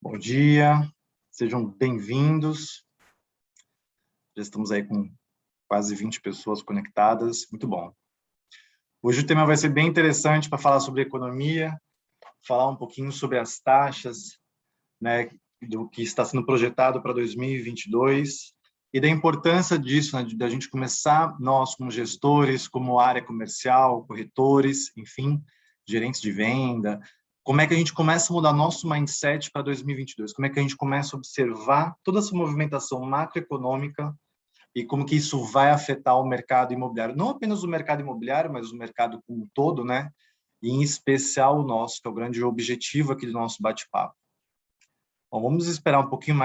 Bom dia, sejam bem-vindos. Já estamos aí com quase 20 pessoas conectadas, muito bom. Hoje o tema vai ser bem interessante para falar sobre economia, falar um pouquinho sobre as taxas, né, do que está sendo projetado para 2022 e da importância disso, né, da gente começar, nós como gestores, como área comercial, corretores, enfim, gerentes de venda, como é que a gente começa a mudar nosso mindset para 2022? Como é que a gente começa a observar toda essa movimentação macroeconômica e como que isso vai afetar o mercado imobiliário? Não apenas o mercado imobiliário, mas o mercado como um todo, né? E em especial o nosso, que é o grande objetivo aqui do nosso bate-papo. Bom, vamos esperar um pouquinho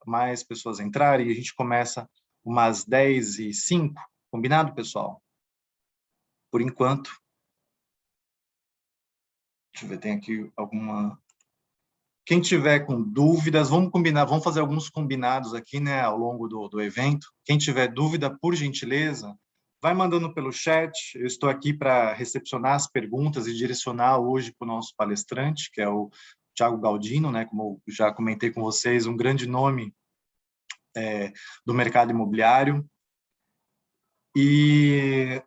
mais pessoas entrarem e a gente começa umas 10h05, combinado, pessoal? Por enquanto. Deixa eu ver, tem aqui alguma... Quem tiver com dúvidas, vamos combinar, vamos fazer alguns combinados aqui, né, ao longo do evento. Quem tiver dúvida, por gentileza, vai mandando pelo chat. Eu estou aqui para recepcionar as perguntas e direcionar hoje para o nosso palestrante, que é o Thiago Galdino, né, como eu já comentei com vocês, um grande nome do mercado imobiliário. E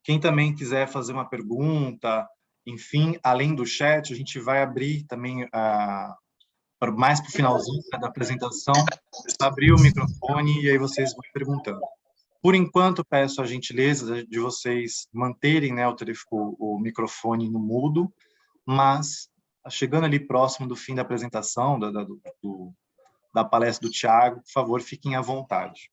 quem também quiser fazer uma pergunta, enfim, além do chat, a gente vai abrir também mais para o finalzinho da apresentação, abrir o microfone e aí vocês vão perguntando. Por enquanto, peço a gentileza de vocês manterem, né, o microfone no mudo, mas chegando ali próximo do fim da apresentação, da palestra do Thiago, por favor, fiquem à vontade.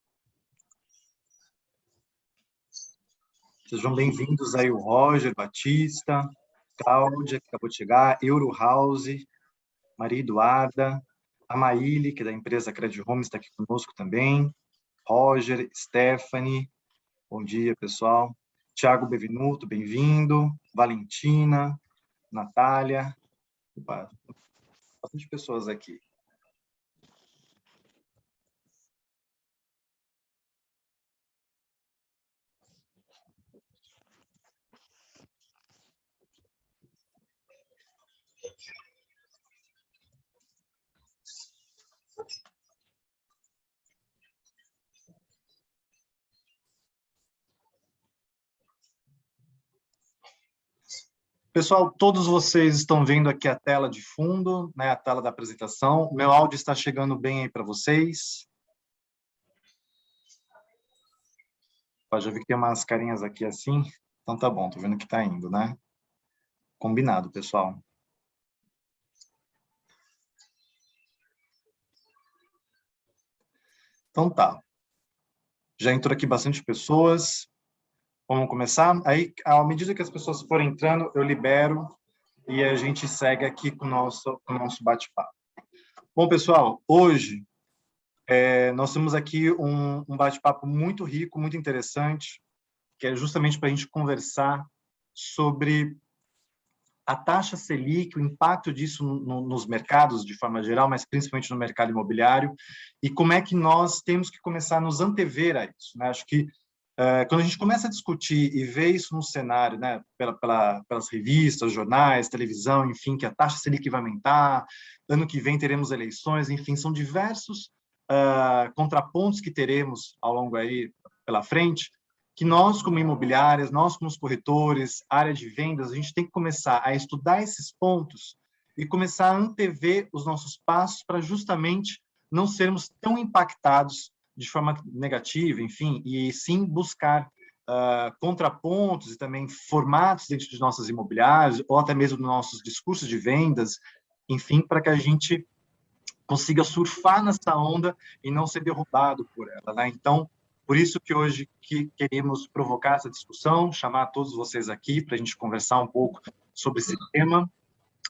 Sejam bem-vindos aí o Roger Batista, Cláudia, que acabou de chegar, Eurohouse, Maria Eduarda, a Maíli, que é da empresa Credit Home, está aqui conosco também, Roger, Stephanie, bom dia, pessoal, Thiago Bevinuto, bem-vindo, Valentina, Natália, bastante pessoas aqui. Pessoal, todos vocês estão vendo aqui a tela de fundo, né, a tela da apresentação. Meu áudio está chegando bem aí para vocês? Já vi que tem umas carinhas aqui assim. Então tá bom, tô vendo que tá indo, né? Combinado, pessoal. Então tá. Já entrou aqui bastante pessoas. Vamos começar? Aí, à medida que as pessoas forem entrando, eu libero e a gente segue aqui com o nosso bate-papo. Bom, pessoal, hoje nós temos aqui um bate-papo muito rico, muito interessante, que é justamente para a gente conversar sobre a taxa Selic, o impacto disso nos mercados de forma geral, mas principalmente no mercado imobiliário, e como é que nós temos que começar a nos antever a isso, né? Acho que quando a gente começa a discutir e ver isso no cenário, né, pelas revistas, jornais, televisão, enfim, que a taxa Selic vai aumentar, ano que vem teremos eleições, enfim, são diversos contrapontos que teremos ao longo aí pela frente, que nós, como imobiliárias, nós, como os corretores, área de vendas, a gente tem que começar a estudar esses pontos e começar a antever os nossos passos para justamente não sermos tão impactados de forma negativa, enfim, e sim buscar contrapontos e também formatos dentro de nossas imobiliárias ou até mesmo dos nossos discursos de vendas, enfim, para que a gente consiga surfar nessa onda e não ser derrubado por ela, né? Então, por isso que hoje queremos provocar essa discussão, chamar todos vocês aqui para a gente conversar um pouco sobre esse tema.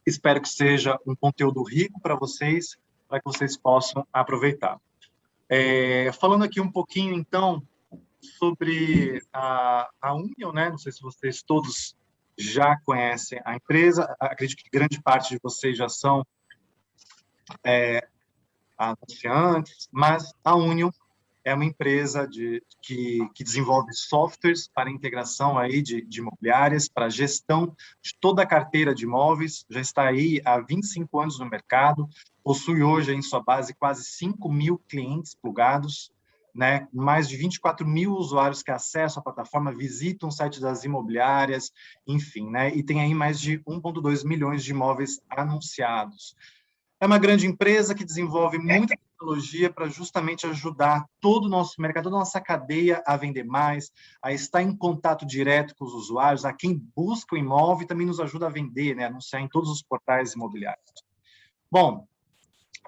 Espero que seja um conteúdo rico para vocês possam aproveitar. Falando aqui um pouquinho, então, sobre a Union, né? Não sei se vocês todos já conhecem a empresa, acredito que grande parte de vocês já são anunciantes, mas a Union é uma empresa que desenvolve softwares para integração aí de imobiliárias, para gestão de toda a carteira de imóveis, já está aí há 25 anos no mercado, possui hoje em sua base quase 5.000 clientes plugados, né? Mais de 24.000 usuários que acessam a plataforma, visitam o site das imobiliárias, enfim, né? E tem aí mais de 1,2 milhões de imóveis anunciados. É uma grande empresa que desenvolve muita tecnologia para justamente ajudar todo o nosso mercado, toda a nossa cadeia a vender mais, a estar em contato direto com os usuários, a quem busca o imóvel e também nos ajuda a vender, né? Anunciar em todos os portais imobiliários. Bom,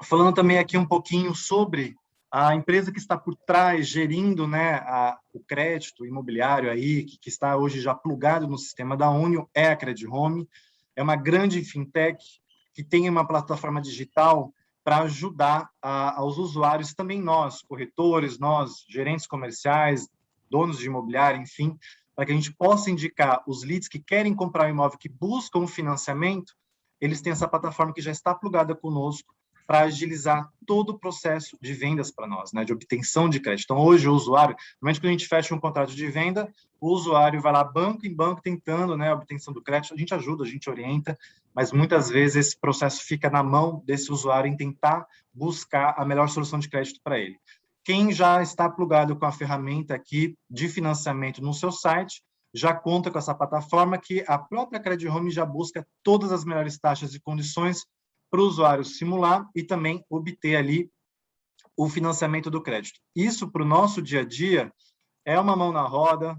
falando também aqui um pouquinho sobre a empresa que está por trás, gerindo, né, o crédito imobiliário aí, que está hoje já plugado no sistema da Unio, é a Credit Home. É uma grande fintech que tem uma plataforma digital para ajudar aos usuários, também nós, corretores, nós, gerentes comerciais, donos de imobiliário, enfim, para que a gente possa indicar os leads que querem comprar um imóvel, que buscam um financiamento, eles têm essa plataforma que já está plugada conosco, para agilizar todo o processo de vendas para nós, né, de obtenção de crédito. Então, hoje, o usuário, normalmente, quando a gente fecha um contrato de venda, o usuário vai lá banco em banco tentando, né, a obtenção do crédito, a gente ajuda, a gente orienta, mas muitas vezes esse processo fica na mão desse usuário em tentar buscar a melhor solução de crédito para ele. Quem já está plugado com a ferramenta aqui de financiamento no seu site, já conta com essa plataforma que a própria Credit Home já busca todas as melhores taxas e condições para o usuário simular e também obter ali o financiamento do crédito. Isso, para o nosso dia a dia, é uma mão na roda,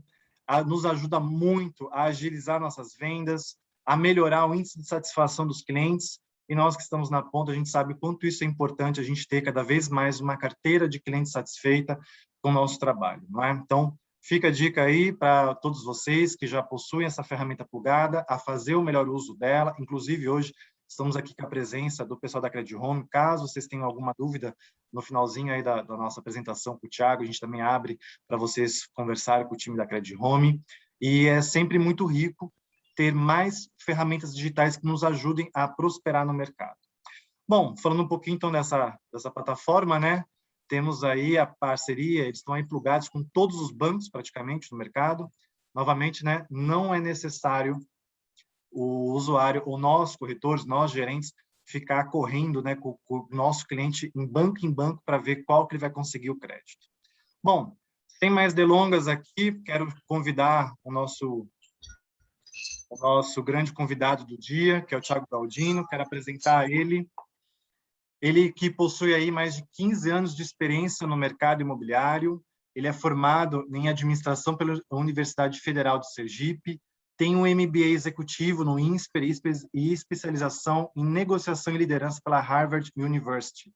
nos ajuda muito a agilizar nossas vendas, a melhorar o índice de satisfação dos clientes, e nós que estamos na ponta, a gente sabe o quanto isso é importante, a gente ter cada vez mais uma carteira de clientes satisfeita com o nosso trabalho, não é? Então, fica a dica aí para todos vocês que já possuem essa ferramenta plugada, a fazer o melhor uso dela, inclusive hoje estamos aqui com a presença do pessoal da Credit Home. Caso vocês tenham alguma dúvida no finalzinho aí da nossa apresentação com o Thiago, a gente também abre para vocês conversarem com o time da Credit Home. E é sempre muito rico ter mais ferramentas digitais que nos ajudem a prosperar no mercado. Bom, falando um pouquinho então dessa plataforma, né? Temos aí a parceria, eles estão aí plugados com todos os bancos praticamente no mercado. Novamente, né? Não é necessário o usuário, ou nós, corretores, nós, gerentes, ficar correndo, né, com o nosso cliente em banco para ver qual que ele vai conseguir o crédito. Bom, sem mais delongas aqui, quero convidar o nosso grande convidado do dia, que é o Thiago Galdino, quero apresentar ele. Ele que possui aí mais de 15 anos de experiência no mercado imobiliário, ele é formado em administração pela Universidade Federal de Sergipe, tem um MBA executivo no INSPER e especialização em negociação e liderança pela Harvard University.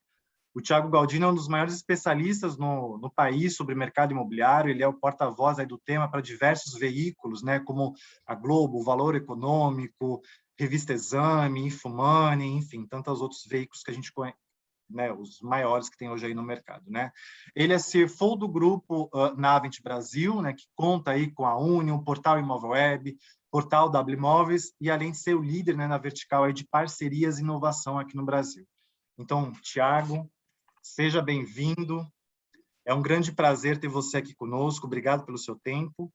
O Thiago Galdino é um dos maiores especialistas no país sobre mercado imobiliário, ele é o porta-voz aí do tema para diversos veículos, né, como a Globo, Valor Econômico, Revista Exame, Infomoney, enfim, tantos outros veículos que a gente conhece, né, os maiores que tem hoje aí no mercado, né? Ele é CFO do grupo Navent Brasil, né, que conta aí com a Union, Portal Imóvel Web, Portal W Imóveis, e além de ser o líder, né, na vertical aí de parcerias e inovação aqui no Brasil. Então, Thiago, seja bem-vindo. É um grande prazer ter você aqui conosco. Obrigado pelo seu tempo.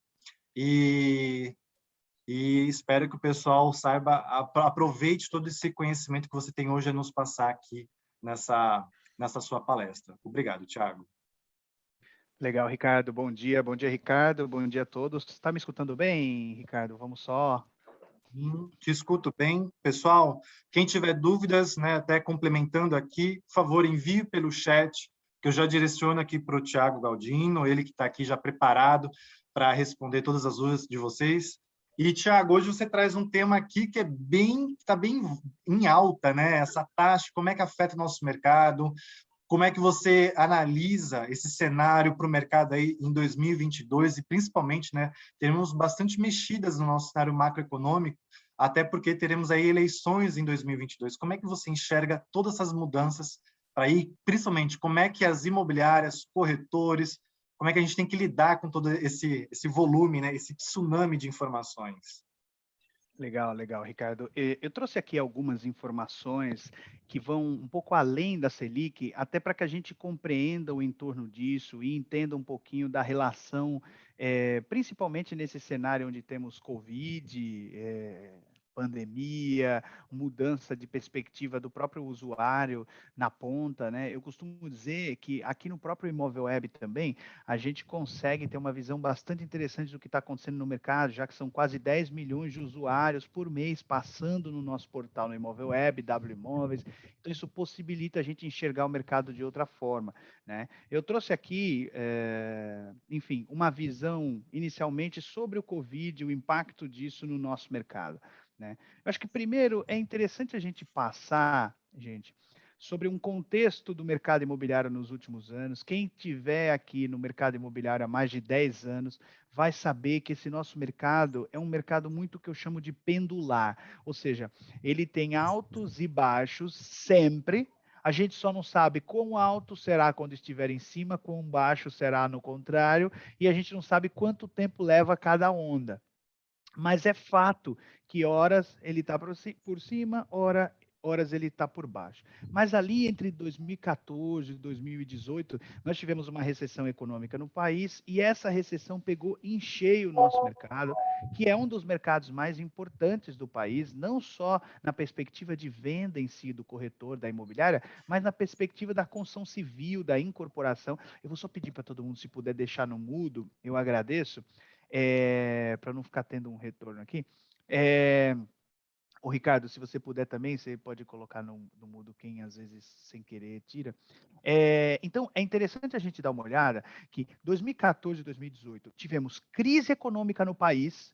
E espero que o pessoal saiba, aproveite todo esse conhecimento que você tem hoje a nos passar aqui nessa sua palestra. Obrigado, Thiago. Legal, Ricardo. Bom dia, Ricardo. Bom dia a todos. Está me escutando bem, Ricardo? Vamos só. Te escuto bem. Pessoal, quem tiver dúvidas, né, até complementando aqui, por favor, envie pelo chat, que eu já direciono aqui para o Thiago Galdino, ele que está aqui já preparado para responder todas as dúvidas de vocês. E, Thiago, hoje você traz um tema aqui que está bem em alta, né? Essa taxa, como é que afeta o nosso mercado, como é que você analisa esse cenário para o mercado aí em 2022 e, principalmente, né, teremos bastante mexidas no nosso cenário macroeconômico, até porque teremos aí eleições em 2022. Como é que você enxerga todas essas mudanças para aí, principalmente, como é que as imobiliárias, corretores, como é que a gente tem que lidar com todo esse volume, né, esse tsunami de informações? Legal, legal, Ricardo. Eu trouxe aqui algumas informações que vão um pouco além da Selic, até para que a gente compreenda o entorno disso e entenda um pouquinho da relação, principalmente nesse cenário onde temos Covid, pandemia, mudança de perspectiva do próprio usuário na ponta, né? Eu costumo dizer que aqui no próprio Imóvel Web também, a gente consegue ter uma visão bastante interessante do que está acontecendo no mercado, já que são quase 10 milhões de usuários por mês passando no nosso portal no Imóvel Web, W Imóveis. Então, isso possibilita a gente enxergar o mercado de outra forma, né? Eu trouxe aqui, enfim, uma visão inicialmente sobre o Covid, o impacto disso no nosso mercado, né? Eu acho que primeiro é interessante a gente passar, gente, sobre um contexto do mercado imobiliário nos últimos anos. Quem tiver aqui no mercado imobiliário há mais de 10 anos vai saber que esse nosso mercado é um mercado muito que eu chamo de pendular, ou seja, ele tem altos e baixos sempre. A gente só não sabe quão alto será quando estiver em cima, quão baixo será no contrário, e a gente não sabe quanto tempo leva cada onda. Mas é fato que horas ele está por cima, horas ele está por baixo. Mas ali entre 2014 e 2018, nós tivemos uma recessão econômica no país e essa recessão pegou em cheio o nosso mercado, que é um dos mercados mais importantes do país, não só na perspectiva de venda em si do corretor, da imobiliária, mas na perspectiva da construção civil, da incorporação. Eu vou só pedir para todo mundo, se puder deixar no mudo, eu agradeço, para não ficar tendo um retorno aqui. É, o Ricardo, se você puder também, você pode colocar no mudo quem às vezes sem querer tira. Então, é interessante a gente dar uma olhada que 2014 e 2018 tivemos crise econômica no país,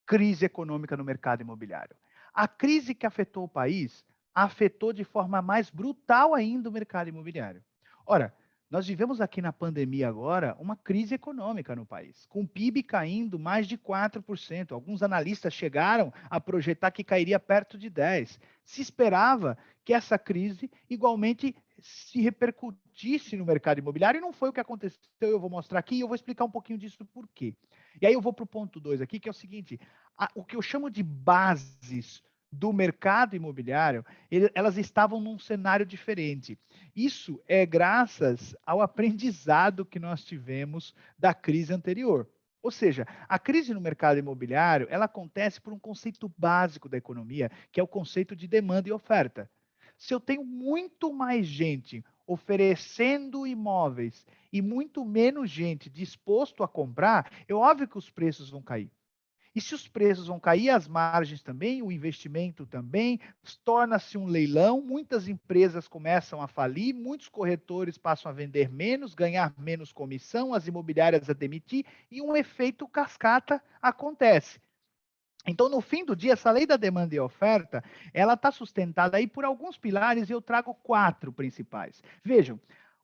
crise econômica no mercado imobiliário. A crise que afetou o país afetou de forma mais brutal ainda o mercado imobiliário. Ora, nós vivemos aqui na pandemia agora uma crise econômica no país, com o PIB caindo mais de 4%. Alguns analistas chegaram a projetar que cairia perto de 10%. Se esperava que essa crise igualmente se repercutisse no mercado imobiliário e não foi o que aconteceu. Eu vou mostrar aqui e eu vou explicar um pouquinho disso por quê. E aí eu vou para o ponto 2 aqui, que é o seguinte: o que eu chamo de bases do mercado imobiliário, elas estavam num cenário diferente. Isso é graças ao aprendizado que nós tivemos da crise anterior. Ou seja, a crise no mercado imobiliário, ela acontece por um conceito básico da economia, que é o conceito de demanda e oferta. Se eu tenho muito mais gente oferecendo imóveis e muito menos gente disposto a comprar, é óbvio que os preços vão cair. E se os preços vão cair, as margens também, o investimento também, torna-se um leilão, muitas empresas começam a falir, muitos corretores passam a vender menos, ganhar menos comissão, as imobiliárias a demitir, e um efeito cascata acontece. Então, no fim do dia, essa lei da demanda e oferta, ela está sustentada aí por alguns pilares e eu trago 4 principais. Vejam,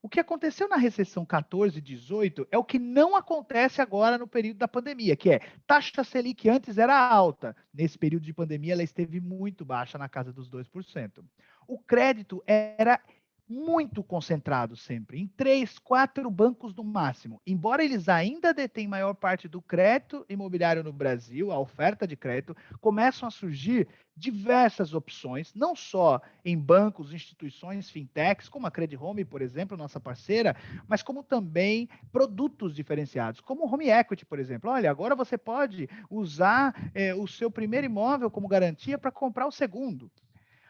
o que aconteceu na recessão 14 e 18 é o que não acontece agora no período da pandemia, que é taxa Selic antes era alta. Nesse período de pandemia, ela esteve muito baixa, na casa dos 2%. O crédito era muito concentrado sempre, em 3, 4 bancos no máximo. Embora eles ainda detêm maior parte do crédito imobiliário no Brasil, a oferta de crédito, começam a surgir diversas opções, não só em bancos, instituições, fintechs, como a Credit Home, por exemplo, nossa parceira, mas como também produtos diferenciados, como o Home Equity, por exemplo. Olha, agora você pode usar o seu primeiro imóvel como garantia para comprar o segundo.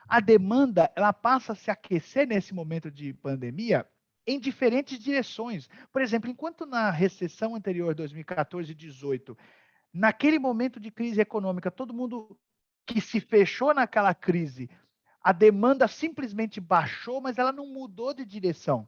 A demanda ela passa a se aquecer nesse momento de pandemia em diferentes direções. Por exemplo, enquanto na recessão anterior, 2014 e 2018, naquele momento de crise econômica, todo mundo que se fechou naquela crise, a demanda simplesmente baixou, mas ela não mudou de direção.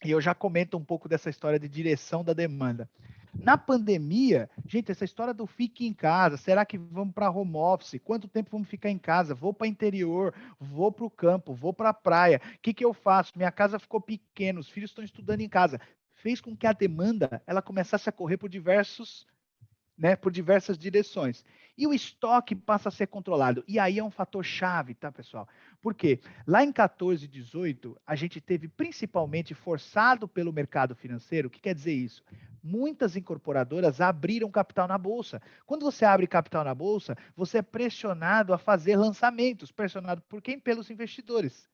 E eu já comento um pouco dessa história de direção da demanda. Na pandemia, gente, essa história do fique em casa, será que vamos para home office? Quanto tempo vamos ficar em casa? Vou para o interior, vou para o campo, vou para a praia. O que, que eu faço? Minha casa ficou pequena, os filhos estão estudando em casa. Fez com que a demanda ela começasse a correr por diversos, né, por diversas direções. E o estoque passa a ser controlado. E aí é um fator chave, tá, pessoal? Porque lá em 14 e 18, a gente teve principalmente forçado pelo mercado financeiro. O que quer dizer isso? muitas incorporadoras abriram capital na bolsa. Quando você abre capital na bolsa, você é pressionado a fazer lançamentos, pressionado por quem? Pelos investidores.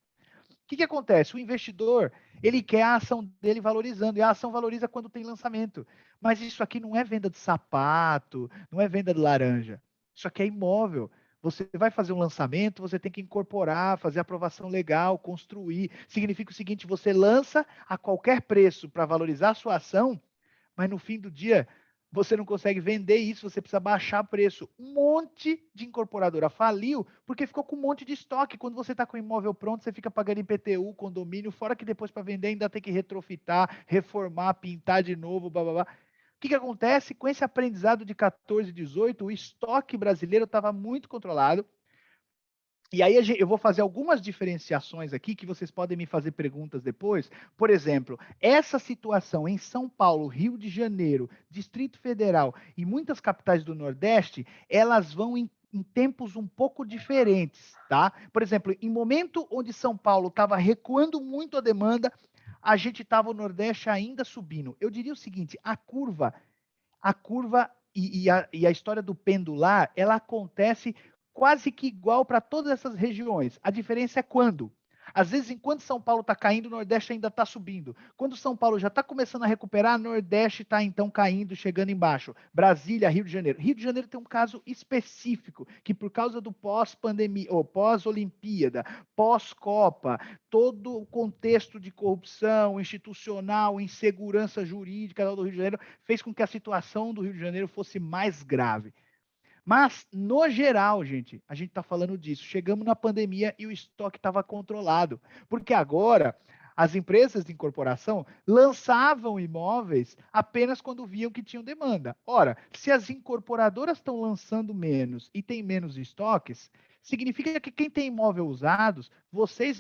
O que acontece? O investidor, ele quer a ação dele valorizando, e a ação valoriza quando tem lançamento. Mas isso aqui não é venda de sapato, não é venda de laranja. Isso aqui é imóvel. Você vai fazer um lançamento, você tem que incorporar, fazer aprovação legal, construir. Significa o seguinte, você lança a qualquer preço para valorizar a sua ação, mas no fim do dia você não consegue vender isso, você precisa baixar preço. Um monte de incorporadora faliu porque ficou com um monte de estoque. Quando você está com o imóvel pronto, você fica pagando IPTU, condomínio, fora que depois para vender ainda tem que retrofitar, reformar, pintar de novo, blá, blá, blá. O que acontece? Com esse aprendizado de 14, 18, o estoque brasileiro estava muito controlado. E aí eu vou fazer algumas diferenciações aqui que vocês podem me fazer perguntas depois. Por exemplo, essa situação em São Paulo, Rio de Janeiro, Distrito Federal e muitas capitais do Nordeste, elas vão em tempos um pouco diferentes, tá? Por exemplo, em momento onde São Paulo estava recuando muito a demanda, a gente estava o Nordeste ainda subindo. Eu diria o seguinte, a curva e a história do pendular, ela acontece quase que igual para todas essas regiões. A diferença é quando. Às vezes, enquanto São Paulo está caindo, o Nordeste ainda está subindo. Quando São Paulo já está começando a recuperar, o Nordeste está então caindo, chegando embaixo. Brasília, Rio de Janeiro. Rio de Janeiro tem um caso específico, que por causa do pós-pandemia, ou pós-Olimpíada, pós-Copa, todo o contexto de corrupção institucional, insegurança jurídica do Rio de Janeiro, fez com que a situação do Rio de Janeiro fosse mais grave. Mas, no geral, gente, a gente está falando disso. Chegamos na pandemia e o estoque estava controlado. Porque agora, as empresas de incorporação lançavam imóveis apenas quando viam que tinham demanda. Ora, se as incorporadoras estão lançando menos e tem menos estoques, significa que quem tem imóvel usados, vocês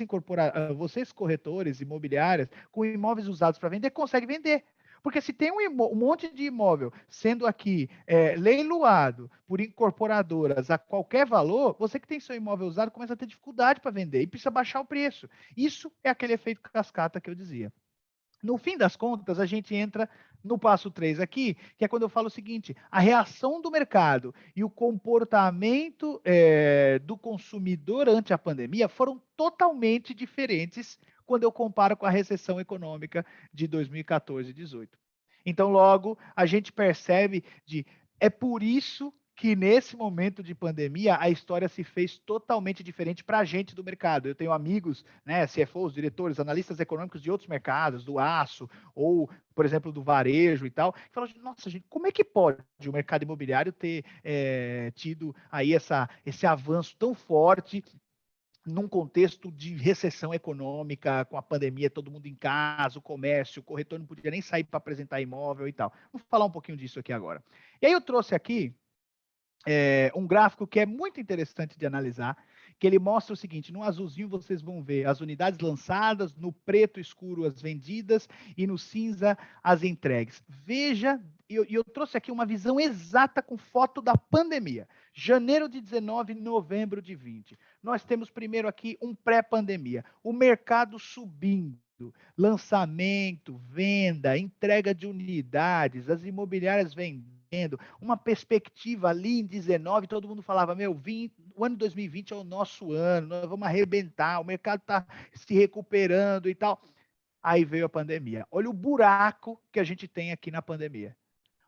corretores imobiliárias, com imóveis usados para vender, conseguem vender. Porque se tem um monte de imóvel sendo aqui leiloado por incorporadoras a qualquer valor, você que tem seu imóvel usado começa a ter dificuldade para vender e precisa baixar o preço. Isso é aquele efeito cascata que eu dizia. No fim das contas, a gente entra no passo 3 aqui, que é quando eu falo o seguinte, a reação do mercado e o comportamento do consumidor ante a pandemia foram totalmente diferentes quando eu comparo com a recessão econômica de 2014 e 2018. Então, logo, a gente percebe é por isso que nesse momento de pandemia a história se fez totalmente diferente para a gente do mercado. Eu tenho amigos, né, CFOs, diretores, analistas econômicos de outros mercados, do aço, ou, por exemplo, do varejo e tal, que falam, nossa, gente, como é que pode o mercado imobiliário ter tido aí esse avanço tão forte num contexto de recessão econômica, com a pandemia, todo mundo em casa, o comércio, o corretor não podia nem sair para apresentar imóvel e tal. Vou falar um pouquinho disso aqui agora. E aí eu trouxe aqui um gráfico que é muito interessante de analisar, que ele mostra o seguinte, no azulzinho vocês vão ver as unidades lançadas, no preto escuro as vendidas e no cinza as entregues. Veja, eu trouxe aqui uma visão exata com foto da pandemia. Janeiro de 19, novembro de 20. Nós temos primeiro aqui um pré-pandemia, o mercado subindo, lançamento, venda, entrega de unidades, as imobiliárias vendendo, uma perspectiva ali em 19, todo mundo falava, o ano 2020 é o nosso ano, nós vamos arrebentar, o mercado está se recuperando e tal. Aí veio a pandemia. Olha o buraco que a gente tem aqui na pandemia.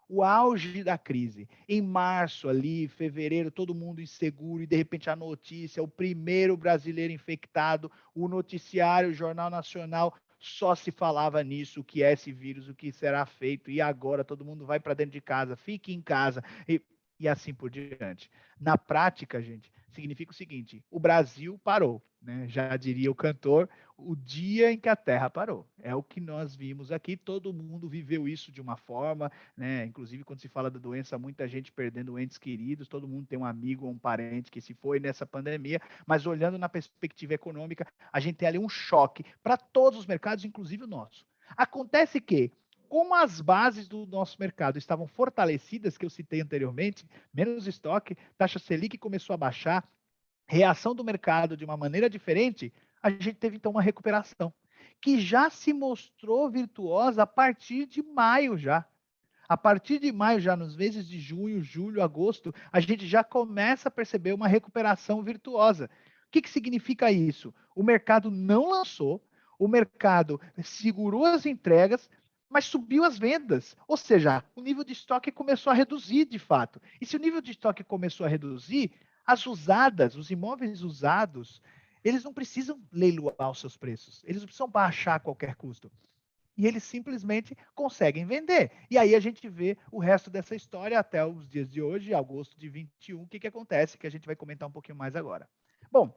O auge da crise. Em março ali, fevereiro, todo mundo inseguro e de repente a notícia, o primeiro brasileiro infectado, o noticiário, o Jornal Nacional, só se falava nisso, o que é esse vírus, o que será feito, e agora todo mundo vai para dentro de casa, fique em casa, e assim por diante. Na prática, gente, significa o seguinte, o Brasil parou, né? Já diria o cantor, o dia em que a Terra parou. É o que nós vimos aqui, todo mundo viveu isso de uma forma, né? Inclusive, quando se fala da doença, muita gente perdendo entes queridos, todo mundo tem um amigo ou um parente que se foi nessa pandemia, mas olhando na perspectiva econômica, a gente tem ali um choque para todos os mercados, inclusive o nosso. Acontece que, como as bases do nosso mercado estavam fortalecidas, que eu citei anteriormente, menos estoque, taxa Selic começou a baixar, reação do mercado de uma maneira diferente, a gente teve então uma recuperação, que já se mostrou virtuosa a partir de maio já. A partir de maio, já nos meses de junho, julho, agosto, a gente já começa a perceber uma recuperação virtuosa. O que significa isso? O mercado não lançou, o mercado segurou as entregas, mas subiu as vendas. Ou seja, o nível de estoque começou a reduzir de fato. E se o nível de estoque começou a reduzir, as usadas, os imóveis usados, eles não precisam leiloar os seus preços, eles não precisam baixar a qualquer custo. E eles simplesmente conseguem vender. E aí a gente vê o resto dessa história até os dias de hoje, agosto de 21, o que acontece, que a gente vai comentar um pouquinho mais agora. Bom,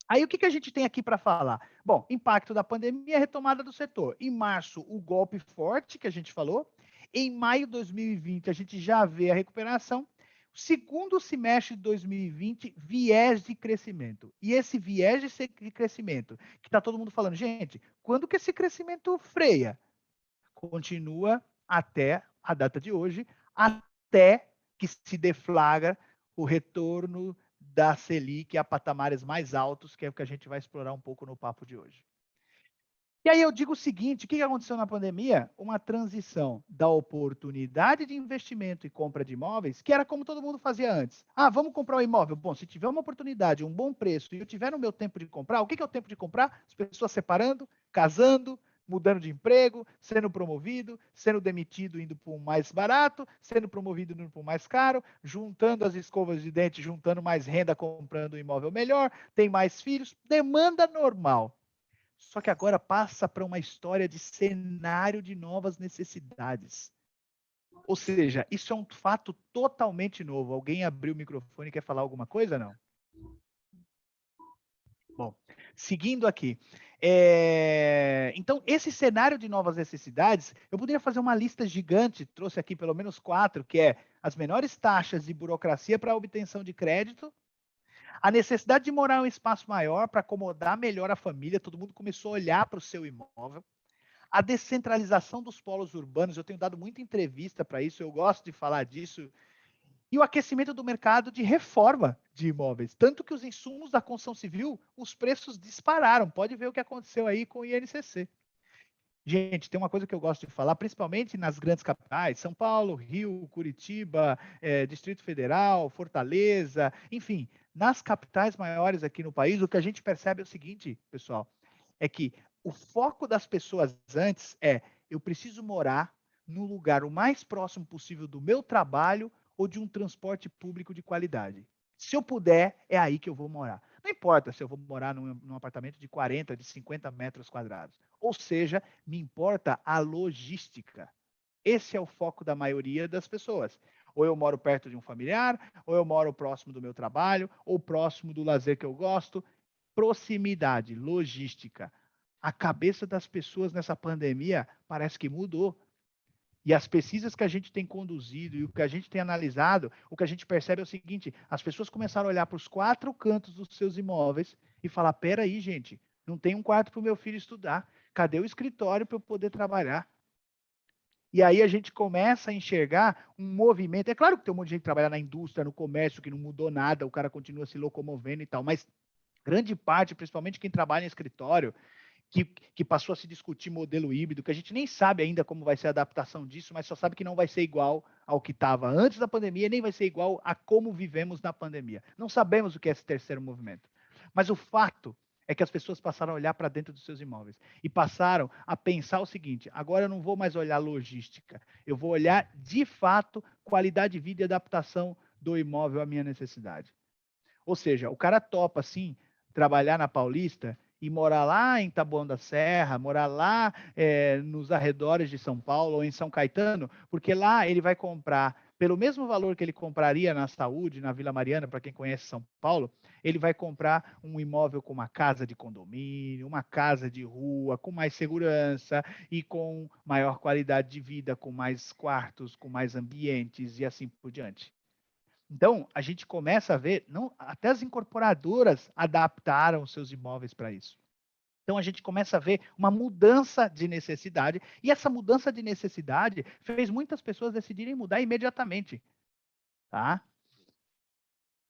aí o que a gente tem aqui para falar? Bom, impacto da pandemia, retomada do setor. Em março, o golpe forte que a gente falou. Em maio de 2020, a gente já vê a recuperação. Segundo semestre de 2020, viés de crescimento. E esse viés de crescimento, que está todo mundo falando, gente, quando que esse crescimento freia? Continua até a data de hoje, até que se deflagra o retorno da Selic a patamares mais altos, que é o que a gente vai explorar um pouco no papo de hoje. E aí eu digo o seguinte, o que aconteceu na pandemia? Uma transição da oportunidade de investimento e compra de imóveis, que era como todo mundo fazia antes. Ah, vamos comprar um imóvel. Bom, se tiver uma oportunidade, um bom preço, e eu tiver no meu tempo de comprar, o que é o tempo de comprar? As pessoas separando, casando, mudando de emprego, sendo promovido, sendo demitido, indo para um mais barato, sendo promovido, indo para um mais caro, juntando as escovas de dente, juntando mais renda, comprando um imóvel melhor, tem mais filhos, demanda normal. Só que agora passa para uma história de cenário de novas necessidades. Ou seja, isso é um fato totalmente novo. Alguém abriu o microfone e quer falar alguma coisa, não? Bom, seguindo aqui. Então, esse cenário de novas necessidades, eu poderia fazer uma lista gigante, trouxe aqui pelo menos 4, que é as menores taxas de burocracia para a obtenção de crédito, a necessidade de morar em um espaço maior para acomodar melhor a família, todo mundo começou a olhar para o seu imóvel, a descentralização dos polos urbanos, eu tenho dado muita entrevista para isso, eu gosto de falar disso, e o aquecimento do mercado de reforma de imóveis. Tanto que os insumos da construção civil, os preços dispararam. Pode ver o que aconteceu aí com o INCC. Gente, tem uma coisa que eu gosto de falar, principalmente nas grandes capitais, São Paulo, Rio, Curitiba, Distrito Federal, Fortaleza, enfim, nas capitais maiores aqui no país, o que a gente percebe é o seguinte, pessoal, é que o foco das pessoas antes é, eu preciso morar no lugar o mais próximo possível do meu trabalho ou de um transporte público de qualidade. Se eu puder, é aí que eu vou morar. Não importa se eu vou morar num apartamento de 40, de 50 metros quadrados. Ou seja, me importa a logística. Esse é o foco da maioria das pessoas. Ou eu moro perto de um familiar, ou eu moro próximo do meu trabalho, ou próximo do lazer que eu gosto. Proximidade, logística. A cabeça das pessoas nessa pandemia parece que mudou. E as pesquisas que a gente tem conduzido e o que a gente tem analisado, o que a gente percebe é o seguinte: as pessoas começaram a olhar para os 4 cantos dos seus imóveis e falar: peraí, gente, não tem um quarto para o meu filho estudar. Cadê o escritório para eu poder trabalhar? E aí a gente começa a enxergar um movimento. É claro que tem um monte de gente que trabalha na indústria, no comércio, que não mudou nada, o cara continua se locomovendo e tal, mas grande parte, principalmente quem trabalha em escritório, que passou a se discutir modelo híbrido, que a gente nem sabe ainda como vai ser a adaptação disso, mas só sabe que não vai ser igual ao que estava antes da pandemia, nem vai ser igual a como vivemos na pandemia. Não sabemos o que é esse terceiro movimento. Mas o fato é que as pessoas passaram a olhar para dentro dos seus imóveis e passaram a pensar o seguinte: agora eu não vou mais olhar logística, eu vou olhar de fato qualidade de vida e adaptação do imóvel à minha necessidade. Ou seja, o cara topa assim trabalhar na Paulista e morar lá em Taboão da Serra, morar lá nos arredores de São Paulo ou em São Caetano, porque lá ele vai comprar, pelo mesmo valor que ele compraria na Saúde, na Vila Mariana, para quem conhece São Paulo, ele vai comprar um imóvel com uma casa de condomínio, uma casa de rua, com mais segurança e com maior qualidade de vida, com mais quartos, com mais ambientes e assim por diante. Então, a gente começa a ver, não, até as incorporadoras adaptaram seus imóveis para isso. Então, a gente começa a ver uma mudança de necessidade, e essa mudança de necessidade fez muitas pessoas decidirem mudar imediatamente. Tá?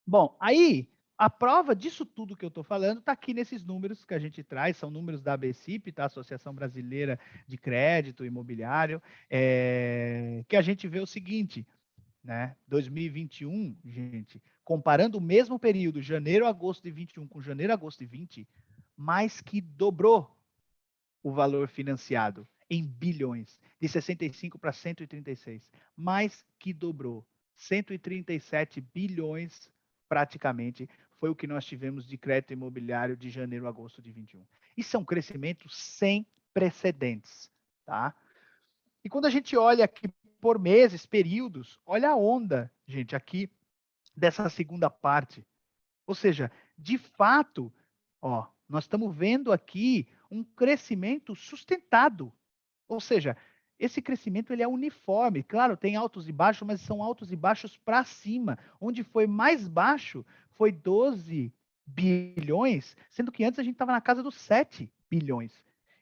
Bom, aí, A prova disso tudo que eu estou falando está aqui nesses números que a gente traz, são números da ABCIP, tá? Associação Brasileira de Crédito Imobiliário, que a gente vê o seguinte, né? 2021, gente, comparando o mesmo período, janeiro a agosto de 21 com janeiro a agosto de 20, mais que dobrou o valor financiado em bilhões, de 65 para 136, mais que dobrou. 137 bilhões, praticamente, foi o que nós tivemos de crédito imobiliário de janeiro a agosto de 21. Isso é um crescimento sem precedentes, tá? E quando a gente olha aqui por meses, períodos, olha a onda, gente, aqui dessa segunda parte. Ou seja, de fato, ó, nós estamos vendo aqui um crescimento sustentado. Ou seja, esse crescimento ele é uniforme. Claro, tem altos e baixos, mas são altos e baixos para cima. Onde foi mais baixo foi 12 bilhões, sendo que antes a gente estava na casa dos 7 bilhões.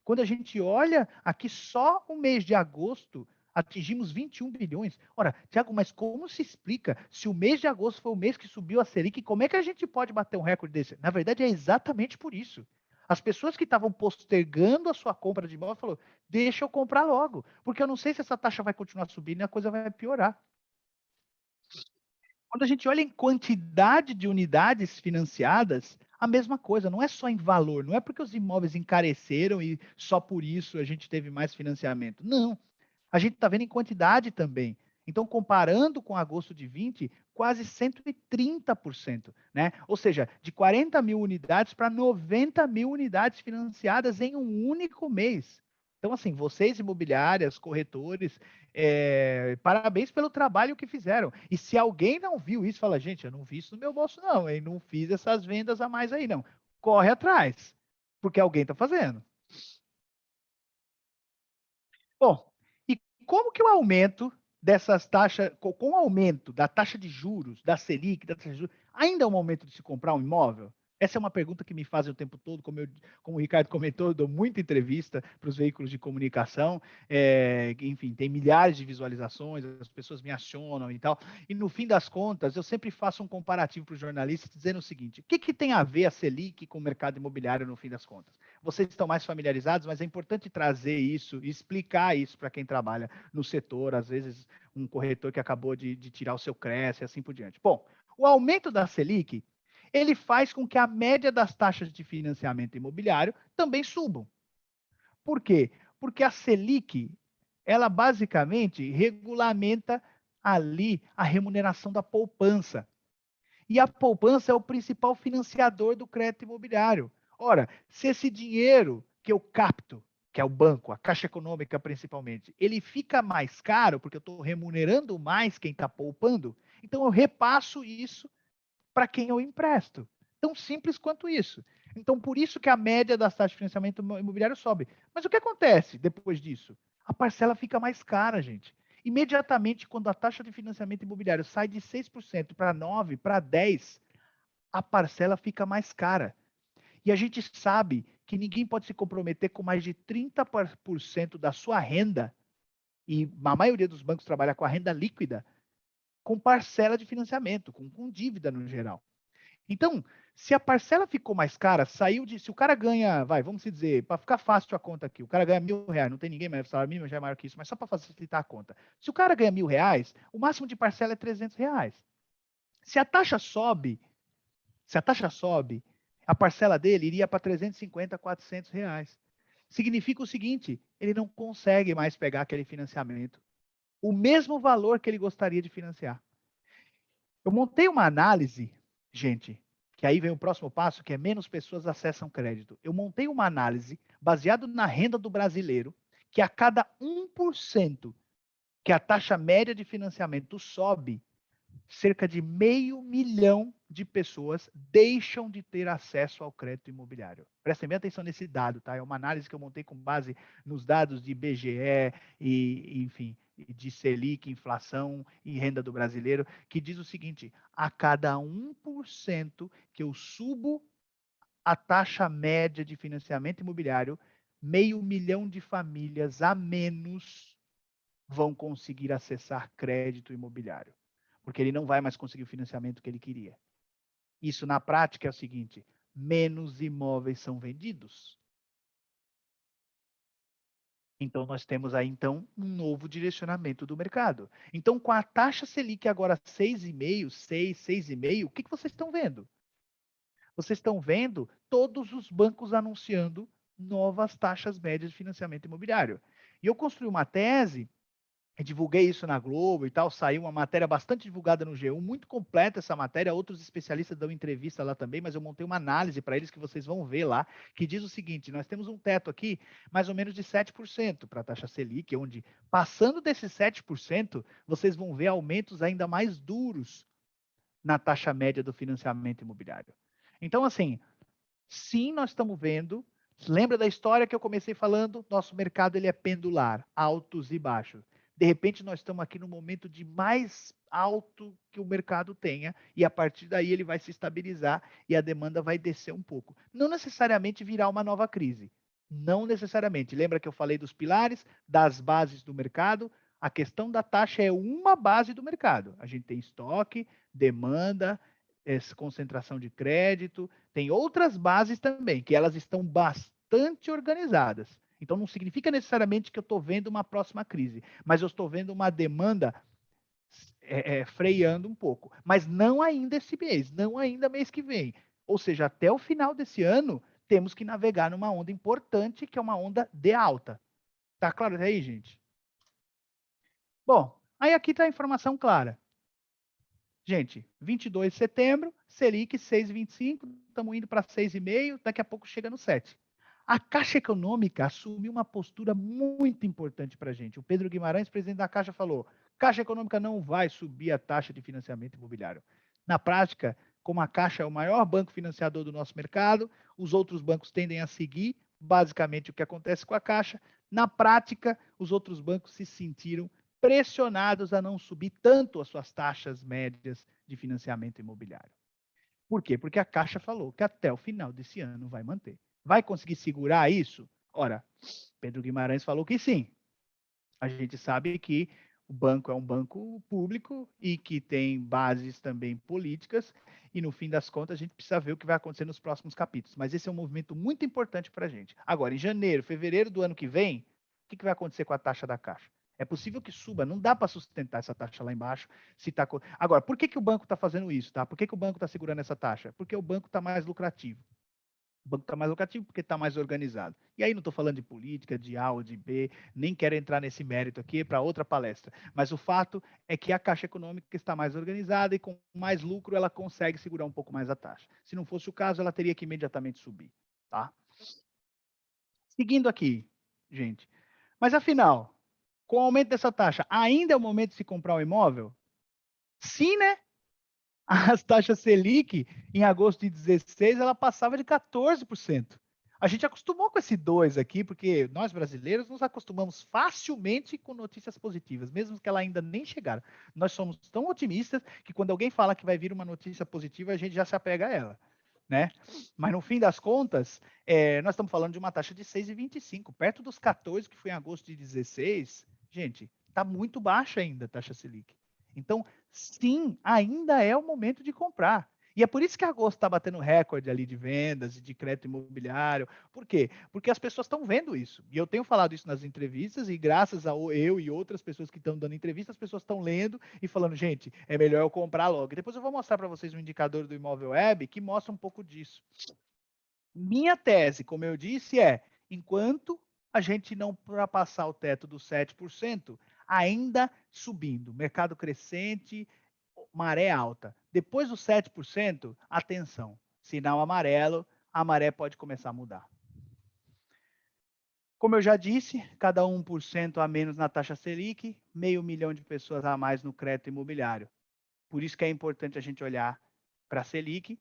Quando a gente olha aqui só o mês de agosto, atingimos 21 bilhões. Ora, Tiago, mas como se explica? Se o mês de agosto foi o mês que subiu a Selic, como é que a gente pode bater um recorde desse? Na verdade, é exatamente por isso. As pessoas que estavam postergando a sua compra de imóvel falaram, deixa eu comprar logo, porque eu não sei se essa taxa vai continuar subindo e a coisa vai piorar. Quando a gente olha em quantidade de unidades financiadas, a mesma coisa, não é só em valor, não é porque os imóveis encareceram e só por isso a gente teve mais financiamento. Não, a gente está vendo em quantidade também. Então, comparando com agosto de 20, quase 130%, né? Ou seja, de 40 mil unidades para 90 mil unidades financiadas em um único mês. Então, assim, vocês imobiliárias, corretores, parabéns pelo trabalho que fizeram. E se alguém não viu isso, fala, gente, eu não vi isso no meu bolso, não, hein? Não fiz essas vendas a mais aí, não. Corre atrás, porque alguém está fazendo. Bom, e como que o aumento dessas taxas, com o aumento da taxa de juros, da Selic, da taxa de juros, ainda é um momento de se comprar um imóvel? Essa é uma pergunta que me fazem o tempo todo, como o Ricardo comentou, eu dou muita entrevista para os veículos de comunicação, enfim, tem milhares de visualizações, as pessoas me acionam e tal, e no fim das contas, eu sempre faço um comparativo para os jornalistas dizendo o seguinte, o que, que tem a ver a Selic com o mercado imobiliário no fim das contas? Vocês estão mais familiarizados, mas é importante trazer isso e explicar isso para quem trabalha no setor, às vezes um corretor que acabou de tirar o seu CRES e assim por diante. Bom, o aumento da Selic, ele faz com que a média das taxas de financiamento imobiliário também subam. Por quê? Porque a Selic, ela basicamente regulamenta ali a remuneração da poupança. E a poupança é o principal financiador do crédito imobiliário. Ora, se esse dinheiro que eu capto, que é o banco, a Caixa Econômica principalmente, ele fica mais caro, porque eu estou remunerando mais quem está poupando, então eu repasso isso para quem eu empresto. Tão simples quanto isso. Então, por isso que a média das taxas de financiamento imobiliário sobe. Mas o que acontece depois disso? A parcela fica mais cara, gente. Imediatamente, quando a taxa de financiamento imobiliário sai de 6% para 9%, para 10%, a parcela fica mais cara. E a gente sabe que ninguém pode se comprometer com mais de 30% da sua renda, e a maioria dos bancos trabalha com a renda líquida, com parcela de financiamento, com dívida no geral. Então, se a parcela ficou mais cara, saiu de. Se o cara ganha, vamos dizer, para ficar fácil a conta aqui, o cara ganha R$ 1.000, não tem ninguém mais, o salário mínimo já é maior que isso, mas só para facilitar a conta. Se o cara ganha R$ 1.000, o máximo de parcela é R$ 300. Se a taxa sobe, a parcela dele iria para 350, R$ 400. Significa o seguinte: ele não consegue mais pegar aquele financiamento, o mesmo valor que ele gostaria de financiar. Eu montei uma análise, gente, que aí vem o próximo passo, que é menos pessoas acessam crédito. Eu montei uma análise baseado na renda do brasileiro, que a cada 1% que a taxa média de financiamento sobe, cerca de 500.000 de pessoas deixam de ter acesso ao crédito imobiliário. Prestem bem atenção nesse dado, tá? É uma análise que eu montei com base nos dados de IBGE e, enfim, de Selic, inflação e renda do brasileiro, que diz o seguinte: a cada 1% que eu subo a taxa média de financiamento imobiliário, 500.000 de famílias a menos vão conseguir acessar crédito imobiliário, porque ele não vai mais conseguir o financiamento que ele queria. Isso na prática é o seguinte: menos imóveis são vendidos. Então, nós temos aí, então, um novo direcionamento do mercado. Então, com a taxa Selic agora 6,5, 6, 6,5, o que vocês estão vendo? Vocês estão vendo todos os bancos anunciando novas taxas médias de financiamento imobiliário. E eu construí uma tese, divulguei isso na Globo e tal, saiu uma matéria bastante divulgada no G1, muito completa essa matéria, outros especialistas dão entrevista lá também, mas eu montei uma análise para eles que vocês vão ver lá, que diz o seguinte: nós temos um teto aqui, mais ou menos de 7% para a taxa Selic, onde, passando desses 7%, vocês vão ver aumentos ainda mais duros na taxa média do financiamento imobiliário. Então, assim, sim, nós estamos vendo. Lembra da história que eu comecei falando? Nosso mercado ele é pendular, altos e baixos. De repente, nós estamos aqui no momento de mais alto que o mercado tenha, e a partir daí ele vai se estabilizar e a demanda vai descer um pouco. Não necessariamente virar uma nova crise. Não necessariamente. Lembra que eu falei dos pilares, das bases do mercado? A questão da taxa é uma base do mercado. A gente tem estoque, demanda, concentração de crédito, tem outras bases também, que elas estão bastante organizadas. Então, não significa necessariamente que eu estou vendo uma próxima crise, mas eu estou vendo uma demanda freando um pouco. Mas não ainda esse mês, não ainda mês que vem. Ou seja, até o final desse ano, temos que navegar numa onda importante, que é uma onda de alta. Tá claro aí, gente? Bom, aí aqui está a informação clara. Gente, 22 de setembro, Selic 6,25, estamos indo para 6,5, daqui a pouco chega no 7. A Caixa Econômica assumiu uma postura muito importante para a gente. O Pedro Guimarães, presidente da Caixa, falou: Caixa Econômica não vai subir a taxa de financiamento imobiliário. Na prática, como a Caixa é o maior banco financiador do nosso mercado, os outros bancos tendem a seguir basicamente o que acontece com a Caixa. Na prática, os outros bancos se sentiram pressionados a não subir tanto as suas taxas médias de financiamento imobiliário. Por quê? Porque a Caixa falou que até o final desse ano vai manter. Vai conseguir segurar isso? Ora, Pedro Guimarães falou que sim. A gente sabe que o banco é um banco público e que tem bases também políticas, e no fim das contas a gente precisa ver o que vai acontecer nos próximos capítulos. Mas esse é um movimento muito importante para a gente. Agora, em janeiro, fevereiro do ano que vem, o que vai acontecer com a taxa da Caixa? É possível que suba, não dá para sustentar essa taxa lá embaixo. Se tá... Agora, por que o banco está fazendo isso? Tá? Por que o banco está segurando essa taxa? Porque o banco está mais lucrativo. O banco está mais lucrativo porque está mais organizado. E aí não estou falando de política, de A ou de B, nem quero entrar nesse mérito aqui para outra palestra. Mas o fato é que a Caixa Econômica está mais organizada e com mais lucro ela consegue segurar um pouco mais a taxa. Se não fosse o caso, ela teria que imediatamente subir. Tá? Seguindo aqui, gente. Mas afinal, com o aumento dessa taxa, ainda é o momento de se comprar um imóvel? Sim, né? As taxas Selic, em agosto de 16, ela passava de 14%. A gente acostumou com esse 2 aqui, porque nós brasileiros nos acostumamos facilmente com notícias positivas, mesmo que ela ainda nem chegaram. Nós somos tão otimistas que quando alguém fala que vai vir uma notícia positiva, a gente já se apega a ela. Né? Mas no fim das contas, nós estamos falando de uma taxa de 6,25, perto dos 14 que foi em agosto de 16. Gente, está muito baixa ainda a taxa Selic. Então, sim, ainda é o momento de comprar. E é por isso que agosto está batendo recorde ali de vendas e de crédito imobiliário. Por quê? Porque as pessoas estão vendo isso. E eu tenho falado isso nas entrevistas, e graças a eu e outras pessoas que estão dando entrevista, as pessoas estão lendo e falando, gente, é melhor eu comprar logo. E depois eu vou mostrar para vocês um indicador do Imóvel Web que mostra um pouco disso. Minha tese, como eu disse, é: enquanto a gente não ultrapassar o teto dos 7%, ainda subindo, mercado crescente, maré alta. Depois dos 7%, atenção, sinal amarelo, a maré pode começar a mudar. Como eu já disse, cada 1% a menos na taxa Selic, 500 mil de pessoas a mais no crédito imobiliário. Por isso que é importante a gente olhar para a Selic.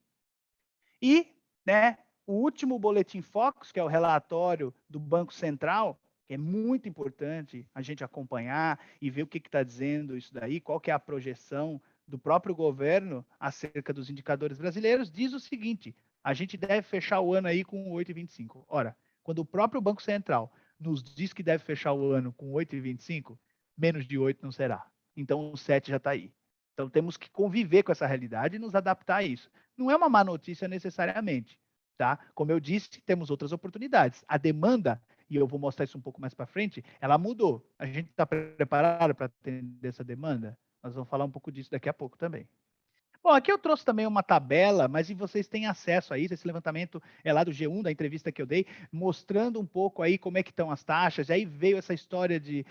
E, né, o último boletim Focus, que é o relatório do Banco Central, que é muito importante a gente acompanhar e ver o que está dizendo isso daí, qual que é a projeção do próprio governo acerca dos indicadores brasileiros, diz o seguinte: a gente deve fechar o ano aí com 8,25. Ora, quando o próprio Banco Central nos diz que deve fechar o ano com 8,25, menos de 8 não será. Então o 7 já está aí. Então, temos que conviver com essa realidade e nos adaptar a isso. Não é uma má notícia necessariamente, tá? Como eu disse, temos outras oportunidades. A demanda, e eu vou mostrar isso um pouco mais para frente, ela mudou. A gente está preparado para atender essa demanda? Nós vamos falar um pouco disso daqui a pouco também. Bom, aqui eu trouxe também uma tabela, mas e vocês têm acesso a isso, esse levantamento é lá do G1, da entrevista que eu dei, mostrando um pouco aí como é que estão as taxas, e aí veio essa história de,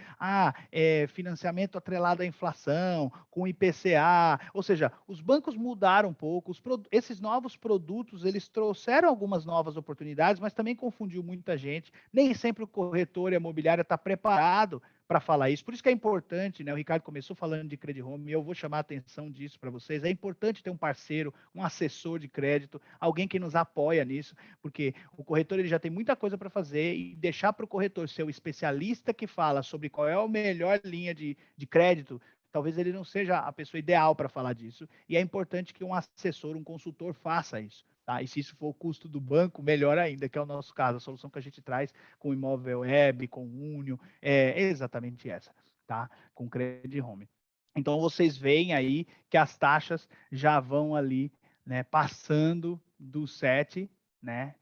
financiamento atrelado à inflação, com IPCA, ou seja, os bancos mudaram um pouco, esses novos produtos, eles trouxeram algumas novas oportunidades, mas também confundiu muita gente, nem sempre o corretor imobiliário está preparado para falar isso. Por isso que é importante, né? O Ricardo começou falando de credit home, e eu vou chamar a atenção disso para vocês. É importante ter um parceiro, um assessor de crédito, alguém que nos apoia nisso, porque o corretor ele já tem muita coisa para fazer e deixar para o corretor ser o especialista que fala sobre qual é a melhor linha de crédito. Talvez ele não seja a pessoa ideal para falar disso. E é importante que um assessor, um consultor faça isso. Tá? E se isso for o custo do banco, melhor ainda, que é o nosso caso. A solução que a gente traz com o Imóvel Web, com o Unio, é exatamente essa, tá? Com Credit Home. Então, vocês veem aí que as taxas já vão ali, né, passando do 7, né?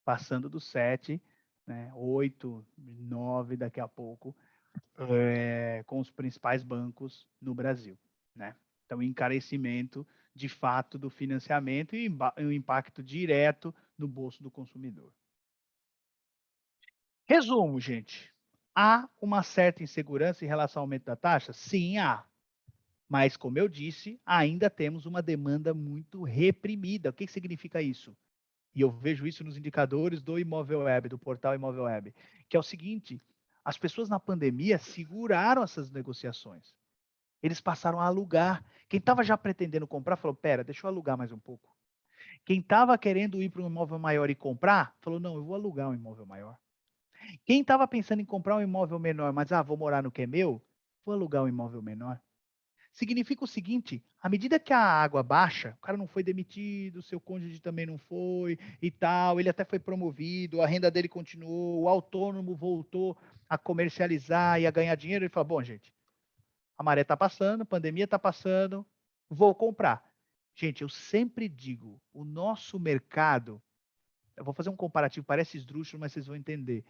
Passando do 7, né? 8, 9 daqui a pouco, com os principais bancos no Brasil, né? Então, encarecimento de fato do financiamento e o impacto direto no bolso do consumidor. Resumo, gente. Há uma certa insegurança em relação ao aumento da taxa? Sim, há. Mas, como eu disse, ainda temos uma demanda muito reprimida. O que significa isso? E eu vejo isso nos indicadores do Imóvel Web, do portal Imóvel Web, que é o seguinte: as pessoas na pandemia seguraram essas negociações. Eles passaram a alugar. Quem estava já pretendendo comprar falou: pera, deixa eu alugar mais um pouco. Quem estava querendo ir para um imóvel maior e comprar, falou: não, eu vou alugar um imóvel maior. Quem estava pensando em comprar um imóvel menor, mas vou morar no que é meu, vou alugar um imóvel menor. Significa o seguinte: à medida que a água baixa, o cara não foi demitido, seu cônjuge também não foi e tal, ele até foi promovido, a renda dele continuou, o autônomo voltou a comercializar e a ganhar dinheiro, ele fala: bom, gente, a maré está passando, a pandemia está passando, vou comprar. Gente, eu sempre digo, o nosso mercado, eu vou fazer um comparativo, parece esdrúxulo, mas vocês vão entender.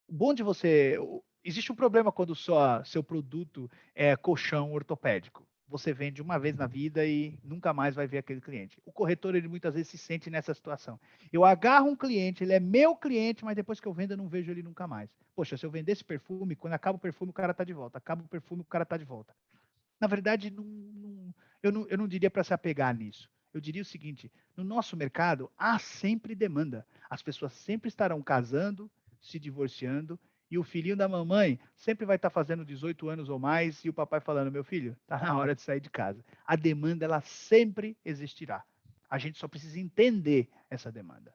O bom de você, existe um problema quando seu produto é colchão ortopédico. Você vende uma vez na vida e nunca mais vai ver aquele cliente. O corretor, ele muitas vezes se sente nessa situação. Eu agarro um cliente, ele é meu cliente, mas depois que eu vendo, eu não vejo ele nunca mais. Poxa, se eu vender esse perfume, quando acaba o perfume, o cara está de volta. Acaba o perfume, o cara está de volta. Na verdade, eu não diria para se apegar nisso. Eu diria o seguinte: no nosso mercado, há sempre demanda. As pessoas sempre estarão casando, se divorciando, e o filhinho da mamãe sempre vai estar fazendo 18 anos ou mais, e o papai falando: meu filho, está na hora de sair de casa. A demanda, ela sempre existirá. A gente só precisa entender essa demanda.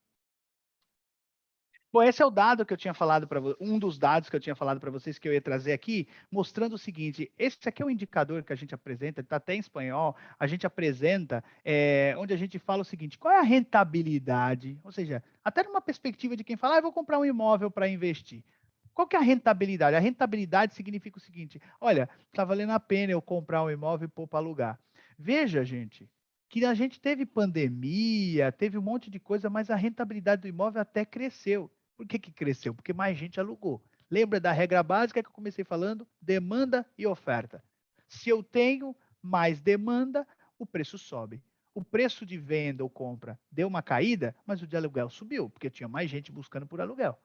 Bom, esse é o dado que eu tinha falado para um dos dados que eu tinha falado para vocês que eu ia trazer aqui, mostrando o seguinte: esse aqui é o indicador que a gente apresenta, está até em espanhol, a gente apresenta, onde a gente fala o seguinte: qual é a rentabilidade? Ou seja, até numa perspectiva de quem fala, eu vou comprar um imóvel para investir. Qual que é a rentabilidade? A rentabilidade significa o seguinte: olha, está valendo a pena eu comprar um imóvel e pôr para alugar. Veja, gente, que a gente teve pandemia, teve um monte de coisa, mas a rentabilidade do imóvel até cresceu. Por que cresceu? Porque mais gente alugou. Lembra da regra básica que eu comecei falando? Demanda e oferta. Se eu tenho mais demanda, o preço sobe. O preço de venda ou compra deu uma caída, mas o de aluguel subiu, porque tinha mais gente buscando por aluguel.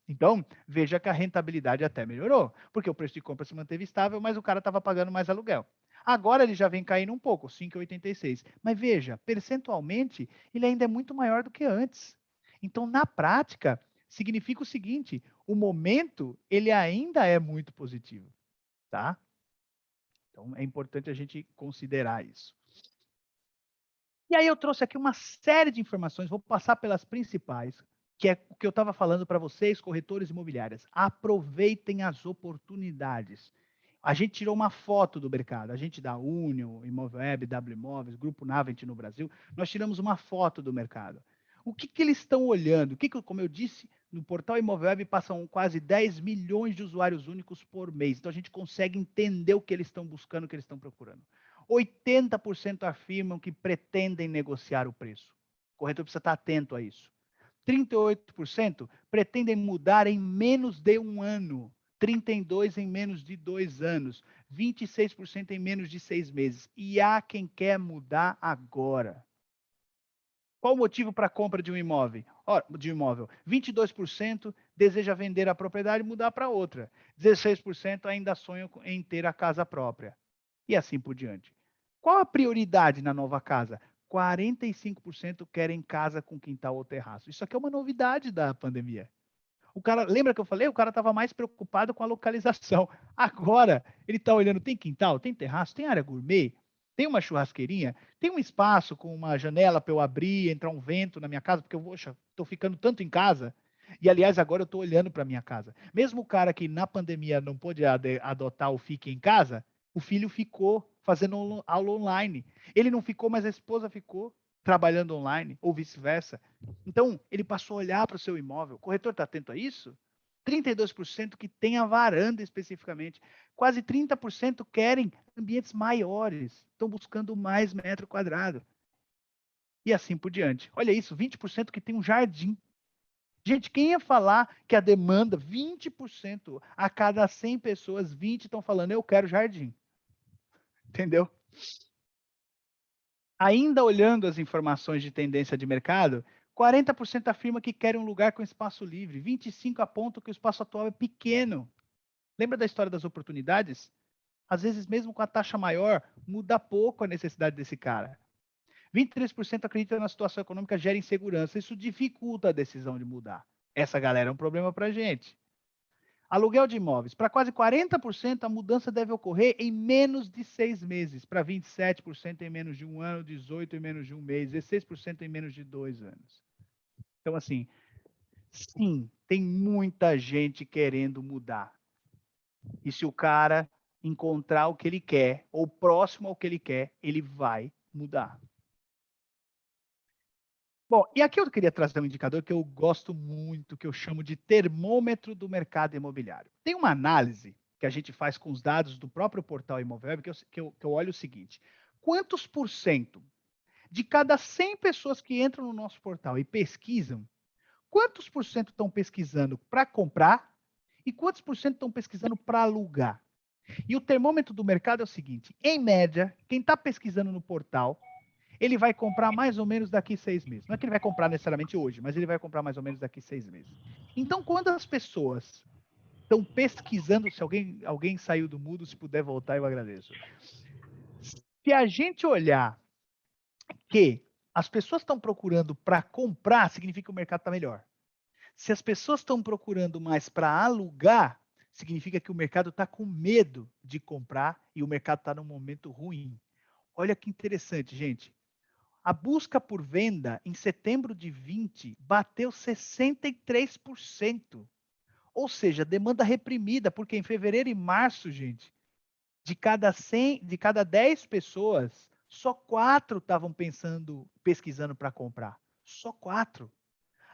Então, veja que a rentabilidade até melhorou, porque o preço de compra se manteve estável, mas o cara estava pagando mais aluguel. Agora ele já vem caindo um pouco, 5,86. Mas veja, percentualmente, ele ainda é muito maior do que antes. Então, na prática, significa o seguinte: o momento ele ainda é muito positivo, tá? Então, é importante a gente considerar isso. E aí eu trouxe aqui uma série de informações, vou passar pelas principais, que é o que eu estava falando para vocês, corretores imobiliários. Aproveitem as oportunidades. A gente tirou uma foto do mercado, a gente da Unio, Imóvel Web, W Imóveis, Grupo Navent no Brasil, nós tiramos uma foto do mercado. O que eles estão olhando? Como eu disse, no portal Imóvel Web passam quase 10 milhões de usuários únicos por mês. Então a gente consegue entender o que eles estão buscando, o que eles estão procurando. 80% afirmam que pretendem negociar o preço. O corretor precisa estar atento a isso. 38% pretendem mudar em menos de um ano. 32% em menos de 2 anos. 26% em menos de 6 meses. E há quem quer mudar agora. Qual o motivo para a compra de um imóvel? 22% deseja vender a propriedade e mudar para outra. 16% ainda sonham em ter a casa própria. E assim por diante. Qual a prioridade na nova casa? 45% querem casa com quintal ou terraço. Isso aqui é uma novidade da pandemia. O cara, lembra que eu falei? O cara estava mais preocupado com a localização. Agora, ele está olhando, tem quintal, tem terraço, tem área gourmet, tem uma churrasqueirinha, tem um espaço com uma janela para eu abrir, entrar um vento na minha casa, porque eu estou ficando tanto em casa. E, aliás, agora eu estou olhando para a minha casa. Mesmo o cara que na pandemia não pôde adotar o Fique em Casa, o filho ficou fazendo aula online. Ele não ficou, mas a esposa ficou trabalhando online, ou vice-versa. Então, ele passou a olhar para o seu imóvel. O corretor está atento a isso? 32% que tem a varanda especificamente. Quase 30% querem ambientes maiores. Estão buscando mais metro quadrado. E assim por diante. Olha isso, 20% que tem um jardim. Gente, quem ia falar que a demanda, 20%, a cada 100 pessoas, 20 estão falando, eu quero jardim. Entendeu? Ainda olhando as informações de tendência de mercado, 40% afirma que querem um lugar com espaço livre, 25% apontam que o espaço atual é pequeno. Lembra da história das oportunidades? Às vezes, mesmo com a taxa maior, muda pouco a necessidade desse cara. 23% acreditam na situação econômica gera insegurança. Isso dificulta a decisão de mudar. Essa galera é um problema para a gente. Aluguel de imóveis. Para quase 40%, a mudança deve ocorrer em menos de 6 meses. Para 27% em menos de um ano, 18% em menos de um mês, 16% em menos de 2 anos. Então, assim, sim, tem muita gente querendo mudar. E se o cara encontrar o que ele quer, ou próximo ao que ele quer, ele vai mudar. Bom, e aqui eu queria trazer um indicador que eu gosto muito, que eu chamo de termômetro do mercado imobiliário. Tem uma análise que a gente faz com os dados do próprio portal Imovelweb que eu olho o seguinte: quantos por cento de cada 100 pessoas que entram no nosso portal e pesquisam, quantos por cento estão pesquisando para comprar e quantos por cento estão pesquisando para alugar? E o termômetro do mercado é o seguinte: em média, quem está pesquisando no portal ele vai comprar mais ou menos daqui 6 meses. Não é que ele vai comprar necessariamente hoje, mas ele vai comprar mais ou menos daqui 6 meses. Então, quando as pessoas estão pesquisando, se alguém saiu do mudo, se puder voltar, eu agradeço. Se a gente olhar que as pessoas estão procurando para comprar, significa que o mercado está melhor. Se as pessoas estão procurando mais para alugar, significa que o mercado está com medo de comprar e o mercado está num momento ruim. Olha que interessante, gente. A busca por venda em setembro de 20 bateu 63%. Ou seja, demanda reprimida, porque em fevereiro e março, gente, de cada 10 pessoas, só 4 estavam pesquisando para comprar. Só 4.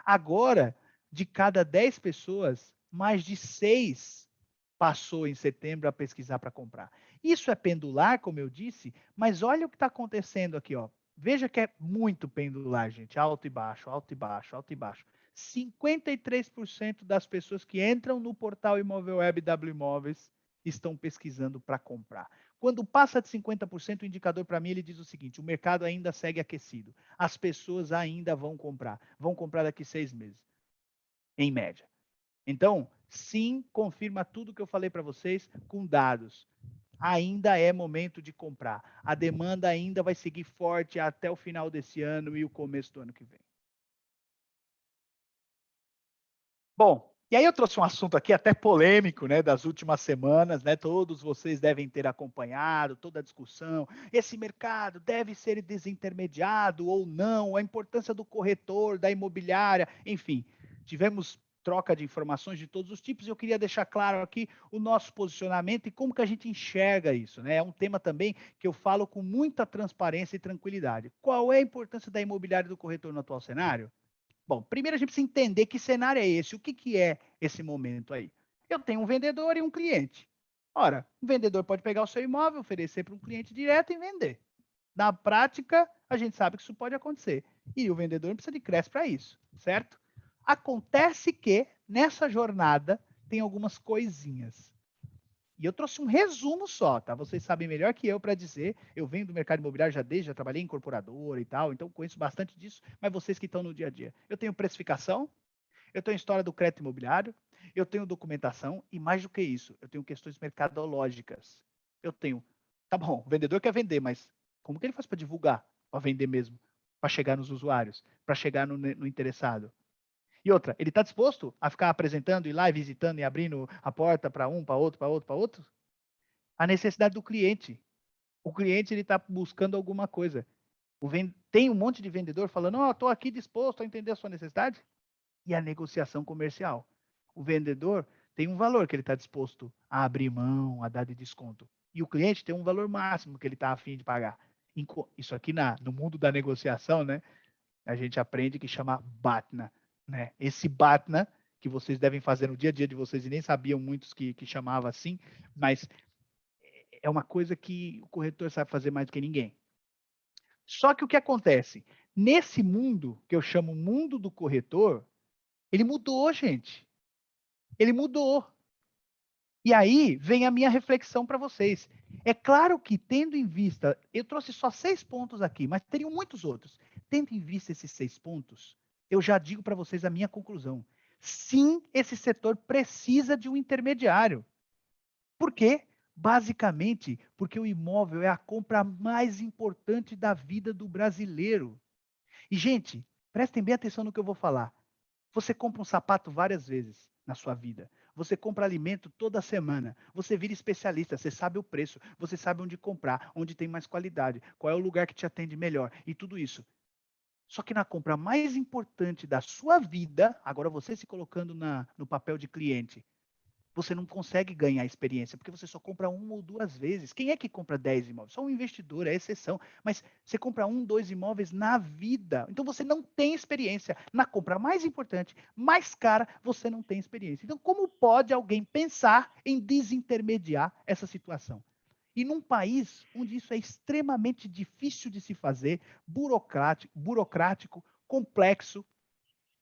Agora, de cada 10 pessoas, mais de 6 passou em setembro a pesquisar para comprar. Isso é pendular, como eu disse, mas olha o que está acontecendo aqui, ó. Veja que é muito pendular, gente. Alto e baixo, alto e baixo, alto e baixo. 53% das pessoas que entram no portal Imóvel Web W Imóveis estão pesquisando para comprar. Quando passa de 50%, o indicador para mim ele diz o seguinte: o mercado ainda segue aquecido. As pessoas ainda vão comprar daqui 6 meses, em média. Então, sim, confirma tudo que eu falei para vocês com dados. Ainda é momento de comprar. A demanda ainda vai seguir forte até o final desse ano e o começo do ano que vem. Bom, e aí eu trouxe um assunto aqui até polêmico, né, das últimas semanas, né? Todos vocês devem ter acompanhado toda a discussão. Esse mercado deve ser desintermediado ou não? A importância do corretor, da imobiliária, enfim, tivemos troca de informações de todos os tipos. E eu queria deixar claro aqui o nosso posicionamento e como que a gente enxerga isso, né? É um tema também que eu falo com muita transparência e tranquilidade. Qual é a importância da imobiliária e do corretor no atual cenário? Bom, primeiro a gente precisa entender que cenário é esse, o que é esse momento aí. Eu tenho um vendedor e um cliente. Ora, o vendedor pode pegar o seu imóvel, oferecer para um cliente direto e vender. Na prática, a gente sabe que isso pode acontecer. E o vendedor não precisa de crédito para isso, certo? Acontece que, nessa jornada, tem algumas coisinhas. E eu trouxe um resumo só, tá? Vocês sabem melhor que eu para dizer. Eu venho do mercado imobiliário já trabalhei em incorporadora e tal, então conheço bastante disso, mas vocês que estão no dia a dia. Eu tenho precificação, eu tenho história do crédito imobiliário, eu tenho documentação e mais do que isso, eu tenho questões mercadológicas. Eu tenho, tá bom, o vendedor quer vender, mas como que ele faz para divulgar, para vender mesmo, para chegar nos usuários, para chegar no interessado? E outra, ele está disposto a ficar apresentando, ir lá e visitando e abrindo a porta para um, para outro, para outro, para outro? A necessidade do cliente. O cliente ele está buscando alguma coisa. Tem um monte de vendedor falando, oh, estou aqui disposto a entender a sua necessidade. E a negociação comercial. O vendedor tem um valor que ele está disposto a abrir mão, a dar de desconto. E o cliente tem um valor máximo que ele está afim de pagar. Isso aqui no mundo da negociação, né? A gente aprende que chama BATNA. Né? Esse BATNA, que vocês devem fazer no dia a dia de vocês, e nem sabiam muitos que chamava assim, mas é uma coisa que o corretor sabe fazer mais do que ninguém. Só que o que acontece? Nesse mundo, que eu chamo mundo do corretor, ele mudou, gente. Ele mudou. E aí vem a minha reflexão para vocês. É claro que, tendo em vista, eu trouxe só 6 pontos aqui, mas teriam muitos outros. Tendo em vista esses 6 pontos, eu já digo para vocês a minha conclusão. Sim, esse setor precisa de um intermediário. Por quê? Basicamente, porque o imóvel é a compra mais importante da vida do brasileiro. E, gente, prestem bem atenção no que eu vou falar. Você compra um sapato várias vezes na sua vida. Você compra alimento toda semana. Você vira especialista, você sabe o preço, você sabe onde comprar, onde tem mais qualidade, qual é o lugar que te atende melhor e tudo isso. Só que na compra mais importante da sua vida, agora você se colocando no papel de cliente, você não consegue ganhar experiência, porque você só compra uma ou duas vezes. Quem é que compra 10 imóveis? Só um investidor, é exceção. Mas você compra um, dois imóveis na vida. Então você não tem experiência. Na compra mais importante, mais cara, você não tem experiência. Então, como pode alguém pensar em desintermediar essa situação? E num país onde isso é extremamente difícil de se fazer, burocrático, complexo,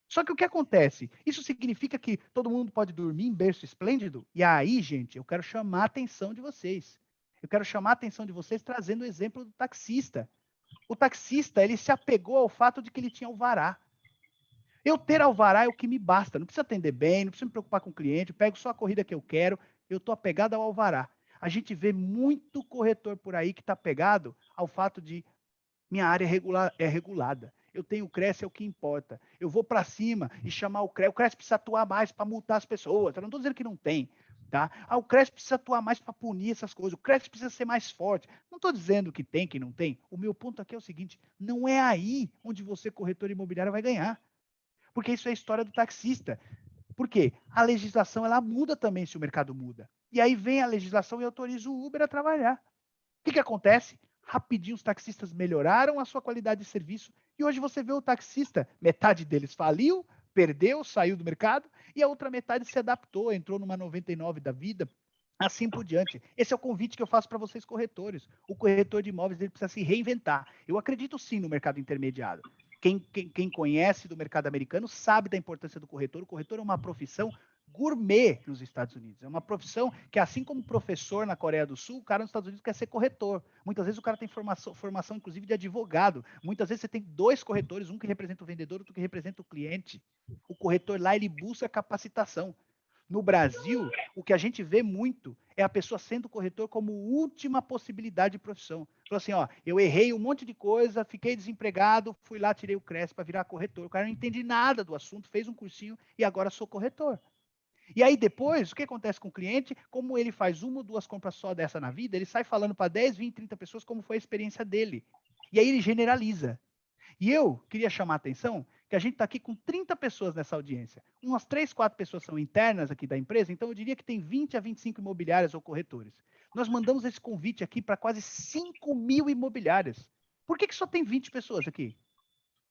só que o que acontece? Isso significa que todo mundo pode dormir em berço esplêndido? E aí, gente, eu quero chamar a atenção de vocês. Eu quero chamar a atenção de vocês trazendo o exemplo do taxista. O taxista, ele se apegou ao fato de que ele tinha alvará. Eu ter alvará é o que me basta. Não precisa atender bem, não precisa me preocupar com o cliente, eu pego só a corrida que eu quero, eu estou apegado ao alvará. A gente vê muito corretor por aí que está apegado ao fato de minha área é regulada. Eu tenho o CRES, é o que importa. Eu vou para cima e chamar o CRES. O CRES precisa atuar mais para multar as pessoas. Eu não estou dizendo que não tem. Tá? O CRES precisa atuar mais para punir essas coisas. O CRES precisa ser mais forte. Não estou dizendo que tem, que não tem. O meu ponto aqui é o seguinte: não é aí onde você, corretor imobiliário, vai ganhar. Porque isso é a história do taxista. Por quê? A legislação ela muda também se o mercado muda. E aí vem a legislação e autoriza o Uber a trabalhar. O que acontece? Rapidinho os taxistas melhoraram a sua qualidade de serviço e hoje você vê o taxista, metade deles faliu, perdeu, saiu do mercado e a outra metade se adaptou, entrou numa 99 da vida, assim por diante. Esse é o convite que eu faço para vocês corretores. O corretor de imóveis ele precisa se reinventar. Eu acredito sim no mercado intermediário. Quem conhece do mercado americano sabe da importância do corretor. O corretor é uma profissão gourmet nos Estados Unidos. É uma profissão que, assim como professor na Coreia do Sul, o cara nos Estados Unidos quer ser corretor. Muitas vezes o cara tem formação inclusive, de advogado. Muitas vezes você tem dois corretores, um que representa o vendedor, outro que representa o cliente. O corretor lá, ele busca capacitação. No Brasil, o que a gente vê muito é a pessoa sendo corretor como última possibilidade de profissão. Falou assim, ó, eu errei um monte de coisa, fiquei desempregado, fui lá, tirei o CRES para virar corretor. O cara não entende nada do assunto, fez um cursinho e agora sou corretor. E aí depois, o que acontece com o cliente? Como ele faz uma ou duas compras só dessa na vida, ele sai falando para 10, 20, 30 pessoas como foi a experiência dele. E aí ele generaliza. E eu queria chamar a atenção que a gente está aqui com 30 pessoas nessa audiência. Umas 3, 4 pessoas são internas aqui da empresa, então eu diria que tem 20 a 25 imobiliárias ou corretores. Nós mandamos esse convite aqui para quase 5 mil imobiliárias. Por que só tem 20 pessoas aqui?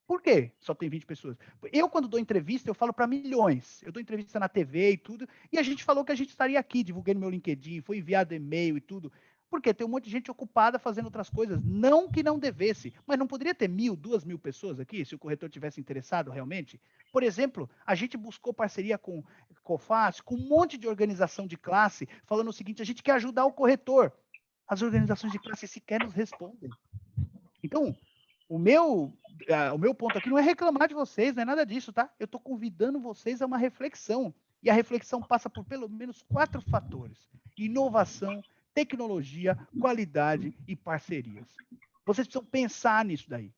Por quê? Só tem 20 pessoas. Eu, quando dou entrevista, eu falo para milhões. Eu dou entrevista na TV e tudo, e a gente falou que a gente estaria aqui, divulguei no meu LinkedIn, foi enviado e-mail e tudo. Porque tem um monte de gente ocupada fazendo outras coisas. Não que não devesse, mas não poderia ter 1.000, 2.000 pessoas aqui, se o corretor tivesse interessado realmente? Por exemplo, a gente buscou parceria com COFAS, com um monte de organização de classe, falando o seguinte: a gente quer ajudar o corretor. As organizações de classe sequer nos respondem. Então, o meu ponto aqui não é reclamar de vocês, não é nada disso, tá? Eu estou convidando vocês a uma reflexão. E a reflexão passa por pelo menos 4 fatores: inovação, tecnologia, qualidade e parcerias. Vocês precisam pensar nisso daí.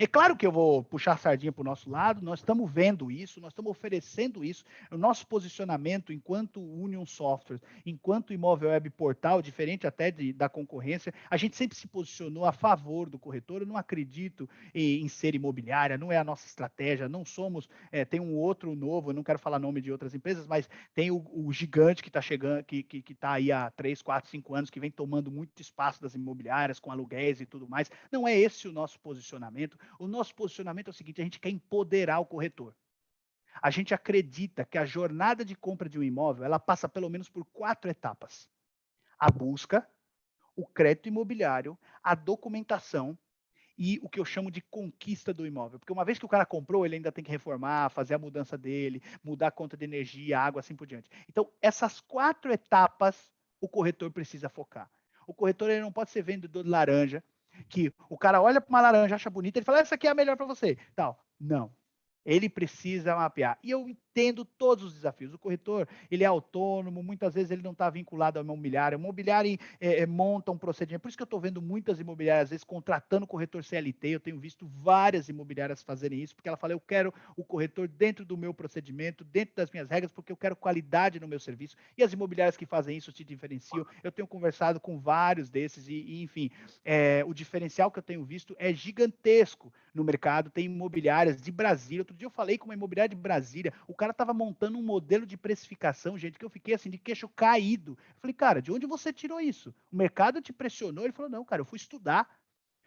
É claro que eu vou puxar a sardinha para o nosso lado, nós estamos vendo isso, nós estamos oferecendo isso. O nosso posicionamento enquanto Union Software, enquanto Imóvel Web Portal, diferente até da concorrência, a gente sempre se posicionou a favor do corretor. Eu não acredito em ser imobiliária, não é a nossa estratégia, não somos, tem um outro novo, eu não quero falar nome de outras empresas, mas tem o gigante que está chegando, que está aí há 3, 4, 5 anos, que vem tomando muito espaço das imobiliárias, com aluguéis e tudo mais. Não é esse o nosso posicionamento. O nosso posicionamento é o seguinte: a gente quer empoderar o corretor. A gente acredita que a jornada de compra de um imóvel, ela passa pelo menos por 4 etapas: a busca, o crédito imobiliário, a documentação e o que eu chamo de conquista do imóvel. Porque uma vez que o cara comprou, ele ainda tem que reformar, fazer a mudança dele, mudar a conta de energia, água, assim por diante. Então, essas 4 etapas, o corretor precisa focar. O corretor, ele não pode ser vendedor de laranja, que o cara olha para uma laranja, acha bonita, ele fala: essa aqui é a melhor para você. Tal. Não. Ele precisa mapear. E eu entendo todos os desafios. O corretor, ele é autônomo, muitas vezes ele não está vinculado ao imobiliário. O imobiliário monta um procedimento. Por isso que eu estou vendo muitas imobiliárias, às vezes, contratando corretor CLT. Eu tenho visto várias imobiliárias fazerem isso, porque ela fala: eu quero o corretor dentro do meu procedimento, dentro das minhas regras, porque eu quero qualidade no meu serviço. E as imobiliárias que fazem isso se diferenciam. Eu tenho conversado com vários desses e enfim, o diferencial que eu tenho visto é gigantesco no mercado. Tem imobiliárias de Brasília. Outro dia eu falei com uma imobiliária de Brasília, o cara estava montando um modelo de precificação, gente, que eu fiquei assim de queixo caído. Eu falei: cara, de onde você tirou isso? O mercado te pressionou? Ele falou: não, cara, eu fui estudar,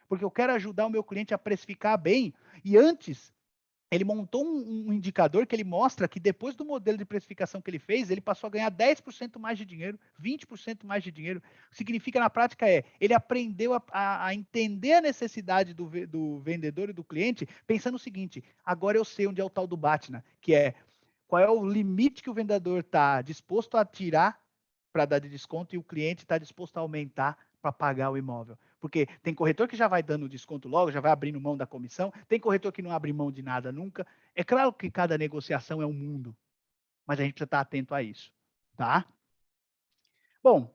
porque eu quero ajudar o meu cliente a precificar bem. E antes, ele montou um indicador que ele mostra que depois do modelo de precificação que ele fez, ele passou a ganhar 10% mais de dinheiro, 20% mais de dinheiro. O que significa na prática ele aprendeu a entender a necessidade do vendedor e do cliente, pensando o seguinte: agora eu sei onde é o tal do BATNA, que é qual é o limite que o vendedor está disposto a tirar para dar de desconto e o cliente está disposto a aumentar para pagar o imóvel. Porque tem corretor que já vai dando desconto logo, já vai abrindo mão da comissão, tem corretor que não abre mão de nada nunca. É claro que cada negociação é um mundo, mas a gente precisa estar atento a isso, tá? Bom,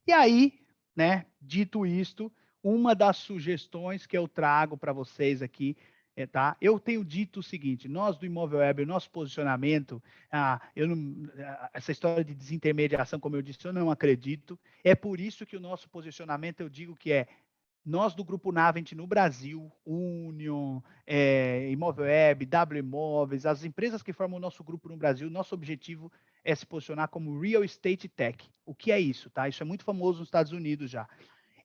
e aí, né, dito isto, uma das sugestões que eu trago para vocês aqui, tá? Eu tenho dito o seguinte: nós do Imóvel Web, o nosso posicionamento, essa história de desintermediação, como eu disse, eu não acredito. É por isso que o nosso posicionamento, eu digo que nós do Grupo Navent no Brasil, Union, Imóvel Web, W Imóveis, as empresas que formam o nosso grupo no Brasil, nosso objetivo é se posicionar como Real Estate Tech. O que é isso, tá? Isso é muito famoso nos Estados Unidos já.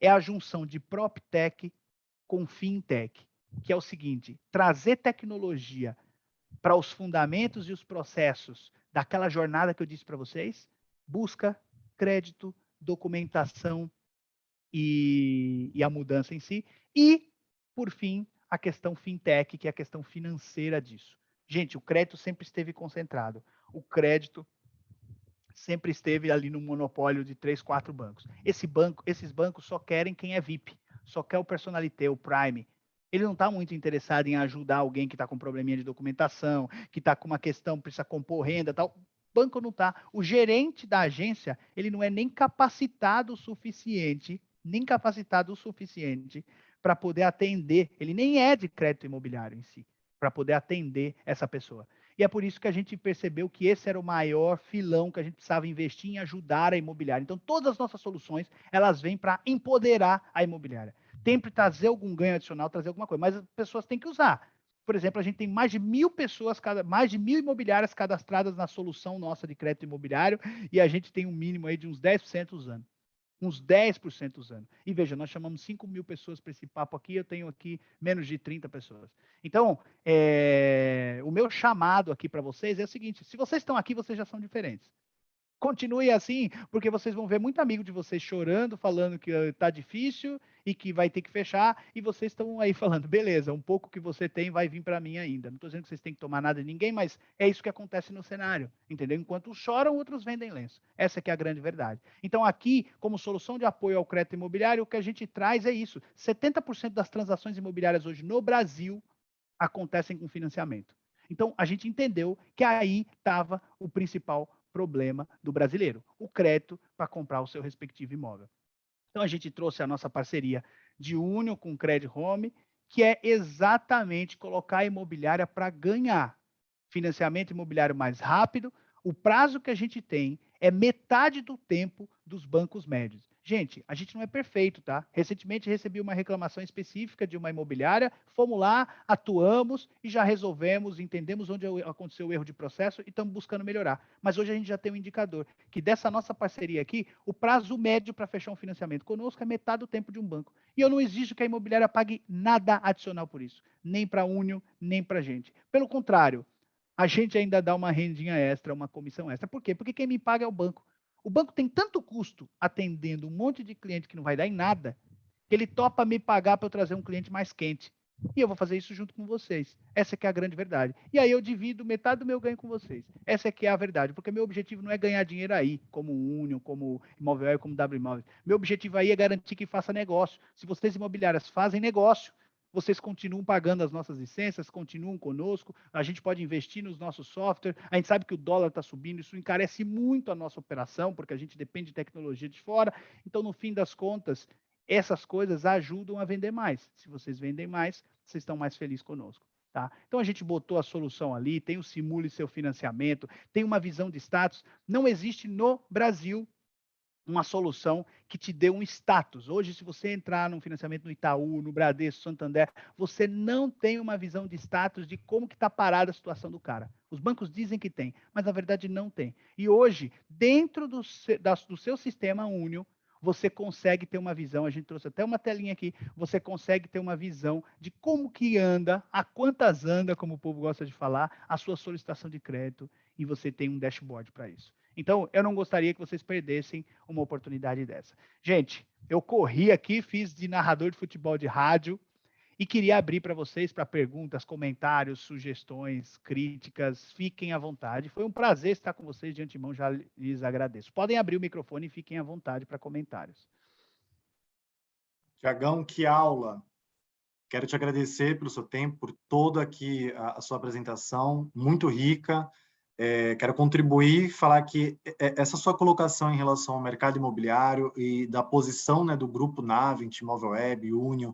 É a junção de PropTech com FinTech, que é o seguinte: trazer tecnologia para os fundamentos e os processos daquela jornada que eu disse para vocês: busca, crédito, documentação, e a mudança em si. E, por fim, a questão fintech, que é a questão financeira disso. Gente, o crédito sempre esteve concentrado. O crédito sempre esteve ali no monopólio de 3, 4 bancos. Esses bancos só querem quem é VIP, só quer o personalité, o Prime. Ele não está muito interessado em ajudar alguém que está com probleminha de documentação, que está com uma questão, precisa compor renda, tal. O banco não está. O gerente da agência, ele não é nem capacitado o suficiente para poder atender. Ele nem é de crédito imobiliário em si, para poder atender essa pessoa. E é por isso que a gente percebeu que esse era o maior filão que a gente precisava investir em ajudar a imobiliária. Então, todas as nossas soluções, elas vêm para empoderar a imobiliária. Sempre trazer algum ganho adicional, trazer alguma coisa, mas as pessoas têm que usar. Por exemplo, a gente tem mais de 1.000 pessoas, mais de 1.000 imobiliárias cadastradas na solução nossa de crédito imobiliário, e a gente tem um mínimo aí de uns 10% usando. uns 10% usando. E veja, nós chamamos 5.000 pessoas para esse papo aqui, eu tenho aqui menos de 30 pessoas. Então, o meu chamado aqui para vocês é o seguinte: se vocês estão aqui, vocês já são diferentes. Continue assim, porque vocês vão ver muito amigo de vocês chorando, falando que está difícil e que vai ter que fechar, e vocês estão aí falando, beleza, um pouco que você tem vai vir para mim ainda. Não estou dizendo que vocês têm que tomar nada de ninguém, mas é isso que acontece no cenário, entendeu? Enquanto uns choram, outros vendem lenço. Essa que é a grande verdade. Então aqui, como solução de apoio ao crédito imobiliário, o que a gente traz é isso. 70% das transações imobiliárias hoje no Brasil acontecem com financiamento. Então, a gente entendeu que aí estava o principal problema do brasileiro, o crédito para comprar o seu respectivo imóvel. Então, a gente trouxe a nossa parceria de Union com o Credit Home, que é exatamente colocar a imobiliária para ganhar financiamento imobiliário mais rápido. O prazo que a gente tem é metade do tempo dos bancos médios. Gente, a gente não é perfeito, tá? Recentemente recebi uma reclamação específica de uma imobiliária, fomos lá, atuamos e já resolvemos, entendemos onde aconteceu o erro de processo e estamos buscando melhorar. Mas hoje a gente já tem um indicador que dessa nossa parceria aqui, o prazo médio para fechar um financiamento conosco é metade do tempo de um banco. E eu não exijo que a imobiliária pague nada adicional por isso, nem para a Union, nem para a gente. Pelo contrário, a gente ainda dá uma rendinha extra, uma comissão extra. Por quê? Porque quem me paga é o banco. O banco tem tanto custo atendendo um monte de cliente que não vai dar em nada, que ele topa me pagar para eu trazer um cliente mais quente. E eu vou fazer isso junto com vocês. Essa que é a grande verdade. E aí eu divido metade do meu ganho com vocês. Essa que é a verdade, porque meu objetivo não é ganhar dinheiro aí, como Union, como Imóvel, como W Imóveis. Meu objetivo aí é garantir que faça negócio. Se vocês imobiliárias fazem negócio, vocês continuam pagando as nossas licenças, continuam conosco, a gente pode investir nos nossos softwares, a gente sabe que o dólar está subindo, isso encarece muito a nossa operação, porque a gente depende de tecnologia de fora, então, no fim das contas, essas coisas ajudam a vender mais. Se vocês vendem mais, vocês estão mais felizes conosco. Tá? Então a gente botou a solução ali, tem o Simule Seu Financiamento, tem uma visão de status. Não existe no Brasil uma solução que te dê um status. Hoje, se você entrar num financiamento no Itaú, no Bradesco, Santander, você não tem uma visão de status de como que está parada a situação do cara. Os bancos dizem que tem, mas na verdade não tem. E hoje, dentro do seu sistema Unio, você consegue ter uma visão, a gente trouxe até uma telinha aqui, você consegue ter uma visão de como que anda, a quantas anda, como o povo gosta de falar, a sua solicitação de crédito, e você tem um dashboard para isso. Então, eu não gostaria que vocês perdessem uma oportunidade dessa. Gente, eu corri aqui, fiz de narrador de futebol de rádio e queria abrir para vocês para perguntas, comentários, sugestões, críticas. Fiquem à vontade. Foi um prazer estar com vocês de antemão, já lhes agradeço. Podem abrir o microfone e fiquem à vontade para comentários. Tiagão, que aula! Quero te agradecer pelo seu tempo, por toda aqui a sua apresentação, muito rica. Quero contribuir, falar que essa sua colocação em relação ao mercado imobiliário e da posição, né, do grupo Navint, Imóvel Web, Union,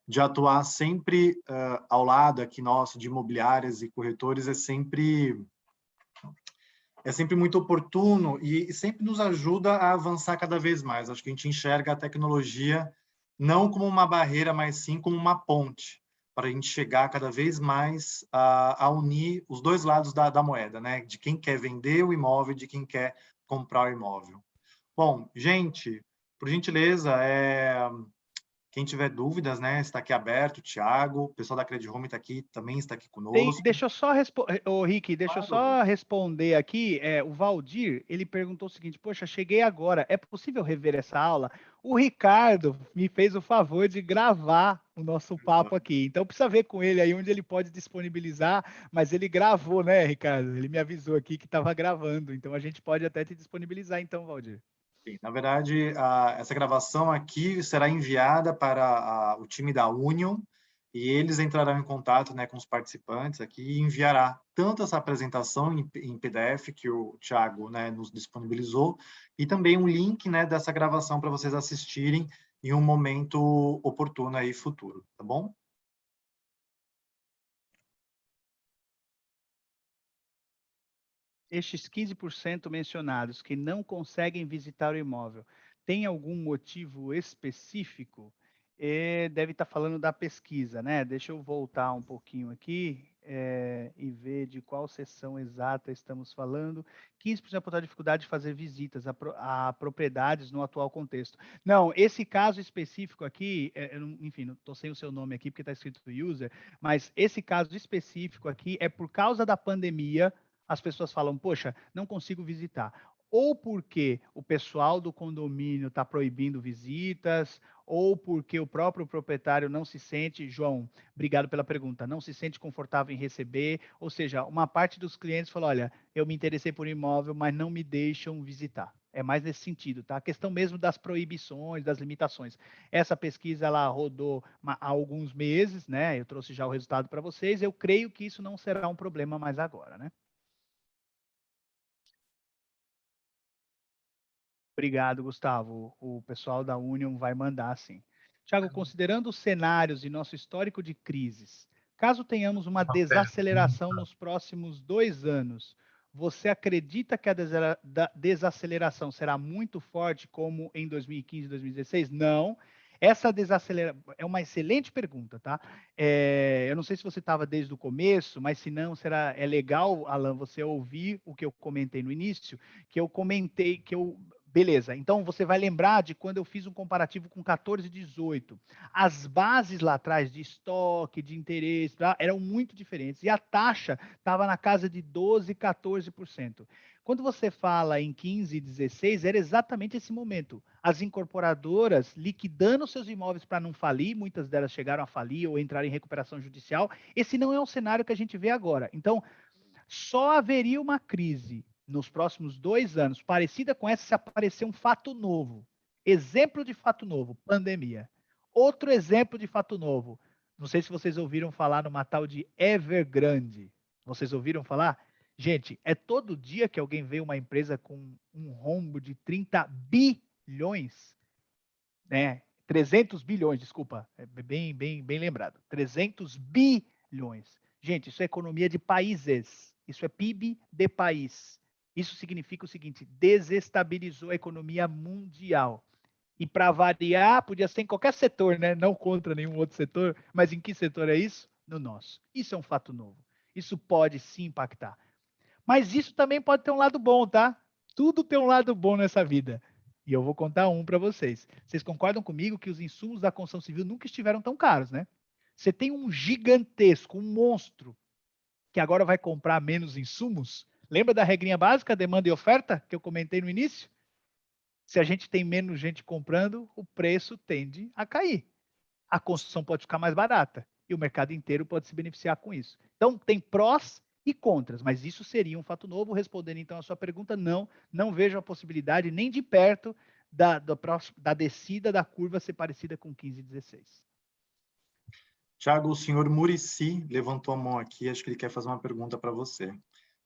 de atuar sempre ao lado aqui nosso de imobiliárias e corretores é sempre muito oportuno e sempre nos ajuda a avançar cada vez mais. Acho que a gente enxerga a tecnologia não como uma barreira, mas sim como uma ponte para a gente chegar cada vez mais a unir os dois lados da moeda, né? De quem quer vender o imóvel e de quem quer comprar o imóvel. Bom, gente, por gentileza, quem tiver dúvidas, né, está aqui aberto, o Thiago, o pessoal da Credit Home está aqui, também está aqui conosco. Deixa eu só responder, Rick, deixa eu Claro. só responder aqui. O Valdir, ele perguntou o seguinte: poxa, cheguei agora, é possível rever essa aula? O Ricardo me fez o favor de gravar o nosso papo aqui, então precisa ver com ele aí onde ele pode disponibilizar, mas ele gravou, né, Ricardo? Ele me avisou aqui que estava gravando, então a gente pode até te disponibilizar, então, Valdir. Sim, na verdade, essa gravação aqui será enviada para o time da Union e eles entrarão em contato, né, com os participantes aqui e enviará tanto essa apresentação em PDF que o Thiago, né, nos disponibilizou e também um link, né, dessa gravação para vocês assistirem em um momento oportuno aí futuro, tá bom? Estes 15% mencionados que não conseguem visitar o imóvel, tem algum motivo específico? Deve estar falando da pesquisa, né? Deixa eu voltar um pouquinho aqui. e ver de qual sessão exata estamos falando. 15% apontar dificuldade de fazer visitas a propriedades no atual contexto. Não, esse caso específico aqui, enfim, não estou sem o seu nome aqui porque está escrito user, mas esse caso específico aqui é por causa da pandemia, as pessoas falam, poxa, não consigo visitar. Ou porque o pessoal do condomínio está proibindo visitas, ou porque o próprio proprietário não se sente, João, obrigado pela pergunta, não se sente confortável em receber, ou seja, uma parte dos clientes falou, olha, eu me interessei por imóvel, mas não me deixam visitar. É mais nesse sentido, tá? A questão mesmo das proibições, das limitações. Essa pesquisa, ela rodou há alguns meses, né? Eu trouxe já o resultado para vocês, eu creio que isso não será um problema mais agora, né? Obrigado, Gustavo. O pessoal da Union vai mandar, sim. Tiago, considerando os cenários e nosso histórico de crises, caso tenhamos uma Uma desaceleração pergunta. nos próximos 2 anos, você acredita que a desaceleração será muito forte como em 2015 e 2016? Não. Essa desaceleração é uma excelente pergunta, tá? Eu não sei se você estava desde o começo, mas se não, é legal, Alan, você ouvir o que eu comentei no início, que eu comentei, beleza, então você vai lembrar de quando eu fiz um comparativo com 14 e 18. As bases lá atrás de estoque, de interesse, eram muito diferentes. E a taxa estava na casa de 12, 14%. Quando você fala em 15 e 16, era exatamente esse momento. As incorporadoras liquidando seus imóveis para não falir, muitas delas chegaram a falir ou entrar em recuperação judicial. Esse não é um cenário que a gente vê agora. Então, só haveria uma crise nos próximos 2 anos, parecida com essa, se aparecer um fato novo. Exemplo de fato novo, pandemia. Outro exemplo de fato novo. Não sei se vocês ouviram falar numa tal de Evergrande. Vocês ouviram falar? Gente, é todo dia que alguém vê uma empresa com um rombo de 30 bilhões, né? 300 bilhões, desculpa, é bem lembrado. 300 bilhões. Gente, isso é economia de países. Isso é PIB de país. Isso significa o seguinte: desestabilizou a economia mundial. E para variar, podia ser em qualquer setor, né? Não contra nenhum outro setor, mas em que setor é isso? No nosso. Isso é um fato novo. Isso pode sim impactar. Mas isso também pode ter um lado bom, tá? Tudo tem um lado bom nessa vida. E eu vou contar um para vocês. Vocês concordam comigo que os insumos da construção civil nunca estiveram tão caros, né? Você tem um gigantesco, um monstro, que agora vai comprar menos insumos. Lembra da regrinha básica, demanda e oferta, que eu comentei no início? Se a gente tem menos gente comprando, o preço tende a cair. A construção pode ficar mais barata e o mercado inteiro pode se beneficiar com isso. Então, tem prós e contras, mas isso seria um fato novo. Respondendo então a sua pergunta, não vejo a possibilidade nem de perto da descida da curva ser parecida com 15 e 16. Tiago, o senhor Murici levantou a mão aqui, acho que ele quer fazer uma pergunta para você.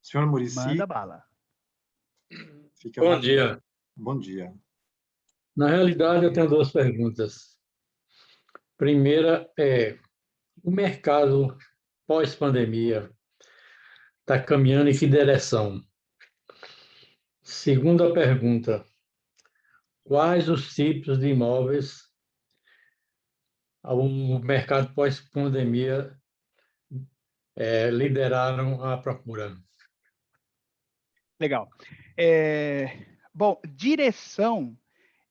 Senhor Murici, Manda bala. fique à Bom vontade. dia. Bom dia. Na realidade, eu tenho duas perguntas. Primeira é, o mercado pós-pandemia está caminhando em que direção? Segunda pergunta, quais os tipos de imóveis o mercado pós-pandemia lideraram a procura? Legal. Bom, direção.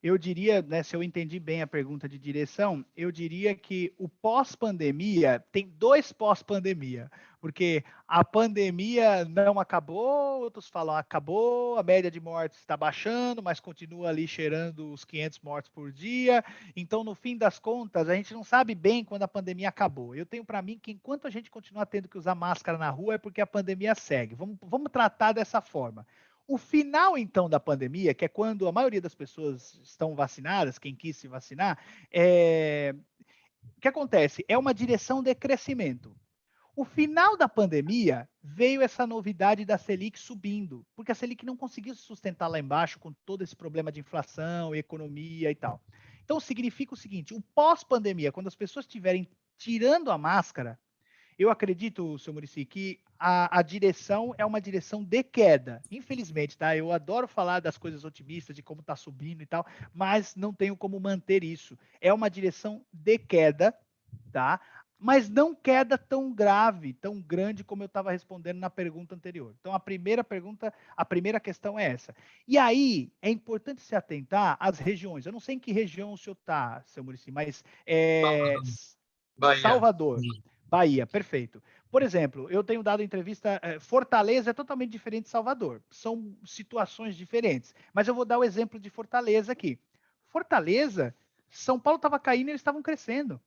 Eu diria, né, se eu entendi bem a pergunta de direção, eu diria que o pós-pandemia tem dois pós-pandemia, porque a pandemia não acabou, outros falam acabou, a média de mortes está baixando, mas continua ali cheirando os 500 mortes por dia. Então, no fim das contas, a gente não sabe bem quando a pandemia acabou. Eu tenho para mim que enquanto a gente continuar tendo que usar máscara na rua é porque a pandemia segue. Vamos tratar dessa forma. O final, então, da pandemia, que é quando a maioria das pessoas estão vacinadas, quem quis se vacinar, o que acontece? É uma direção de crescimento. O final da pandemia veio essa novidade da Selic subindo, porque a Selic não conseguiu se sustentar lá embaixo com todo esse problema de inflação, economia e tal. Então, significa o seguinte: o pós-pandemia, quando as pessoas estiverem tirando a máscara, eu acredito, senhor Murici, que a direção é uma direção de queda. Infelizmente, tá? Eu adoro falar das coisas otimistas, de como está subindo e tal, mas não tenho como manter isso. É uma direção de queda, tá? mas não queda tão grave, tão grande como eu estava respondendo na pergunta anterior. Então, a primeira questão é essa. E aí, é importante se atentar às regiões. Eu não sei em que região o senhor está, seu Muricy, mas Bahia. Salvador, Bahia, perfeito. Por exemplo, eu tenho dado entrevista, Fortaleza é totalmente diferente de Salvador. São situações diferentes. Mas eu vou dar o exemplo de Fortaleza aqui. Fortaleza, São Paulo estava caindo e eles estavam crescendo.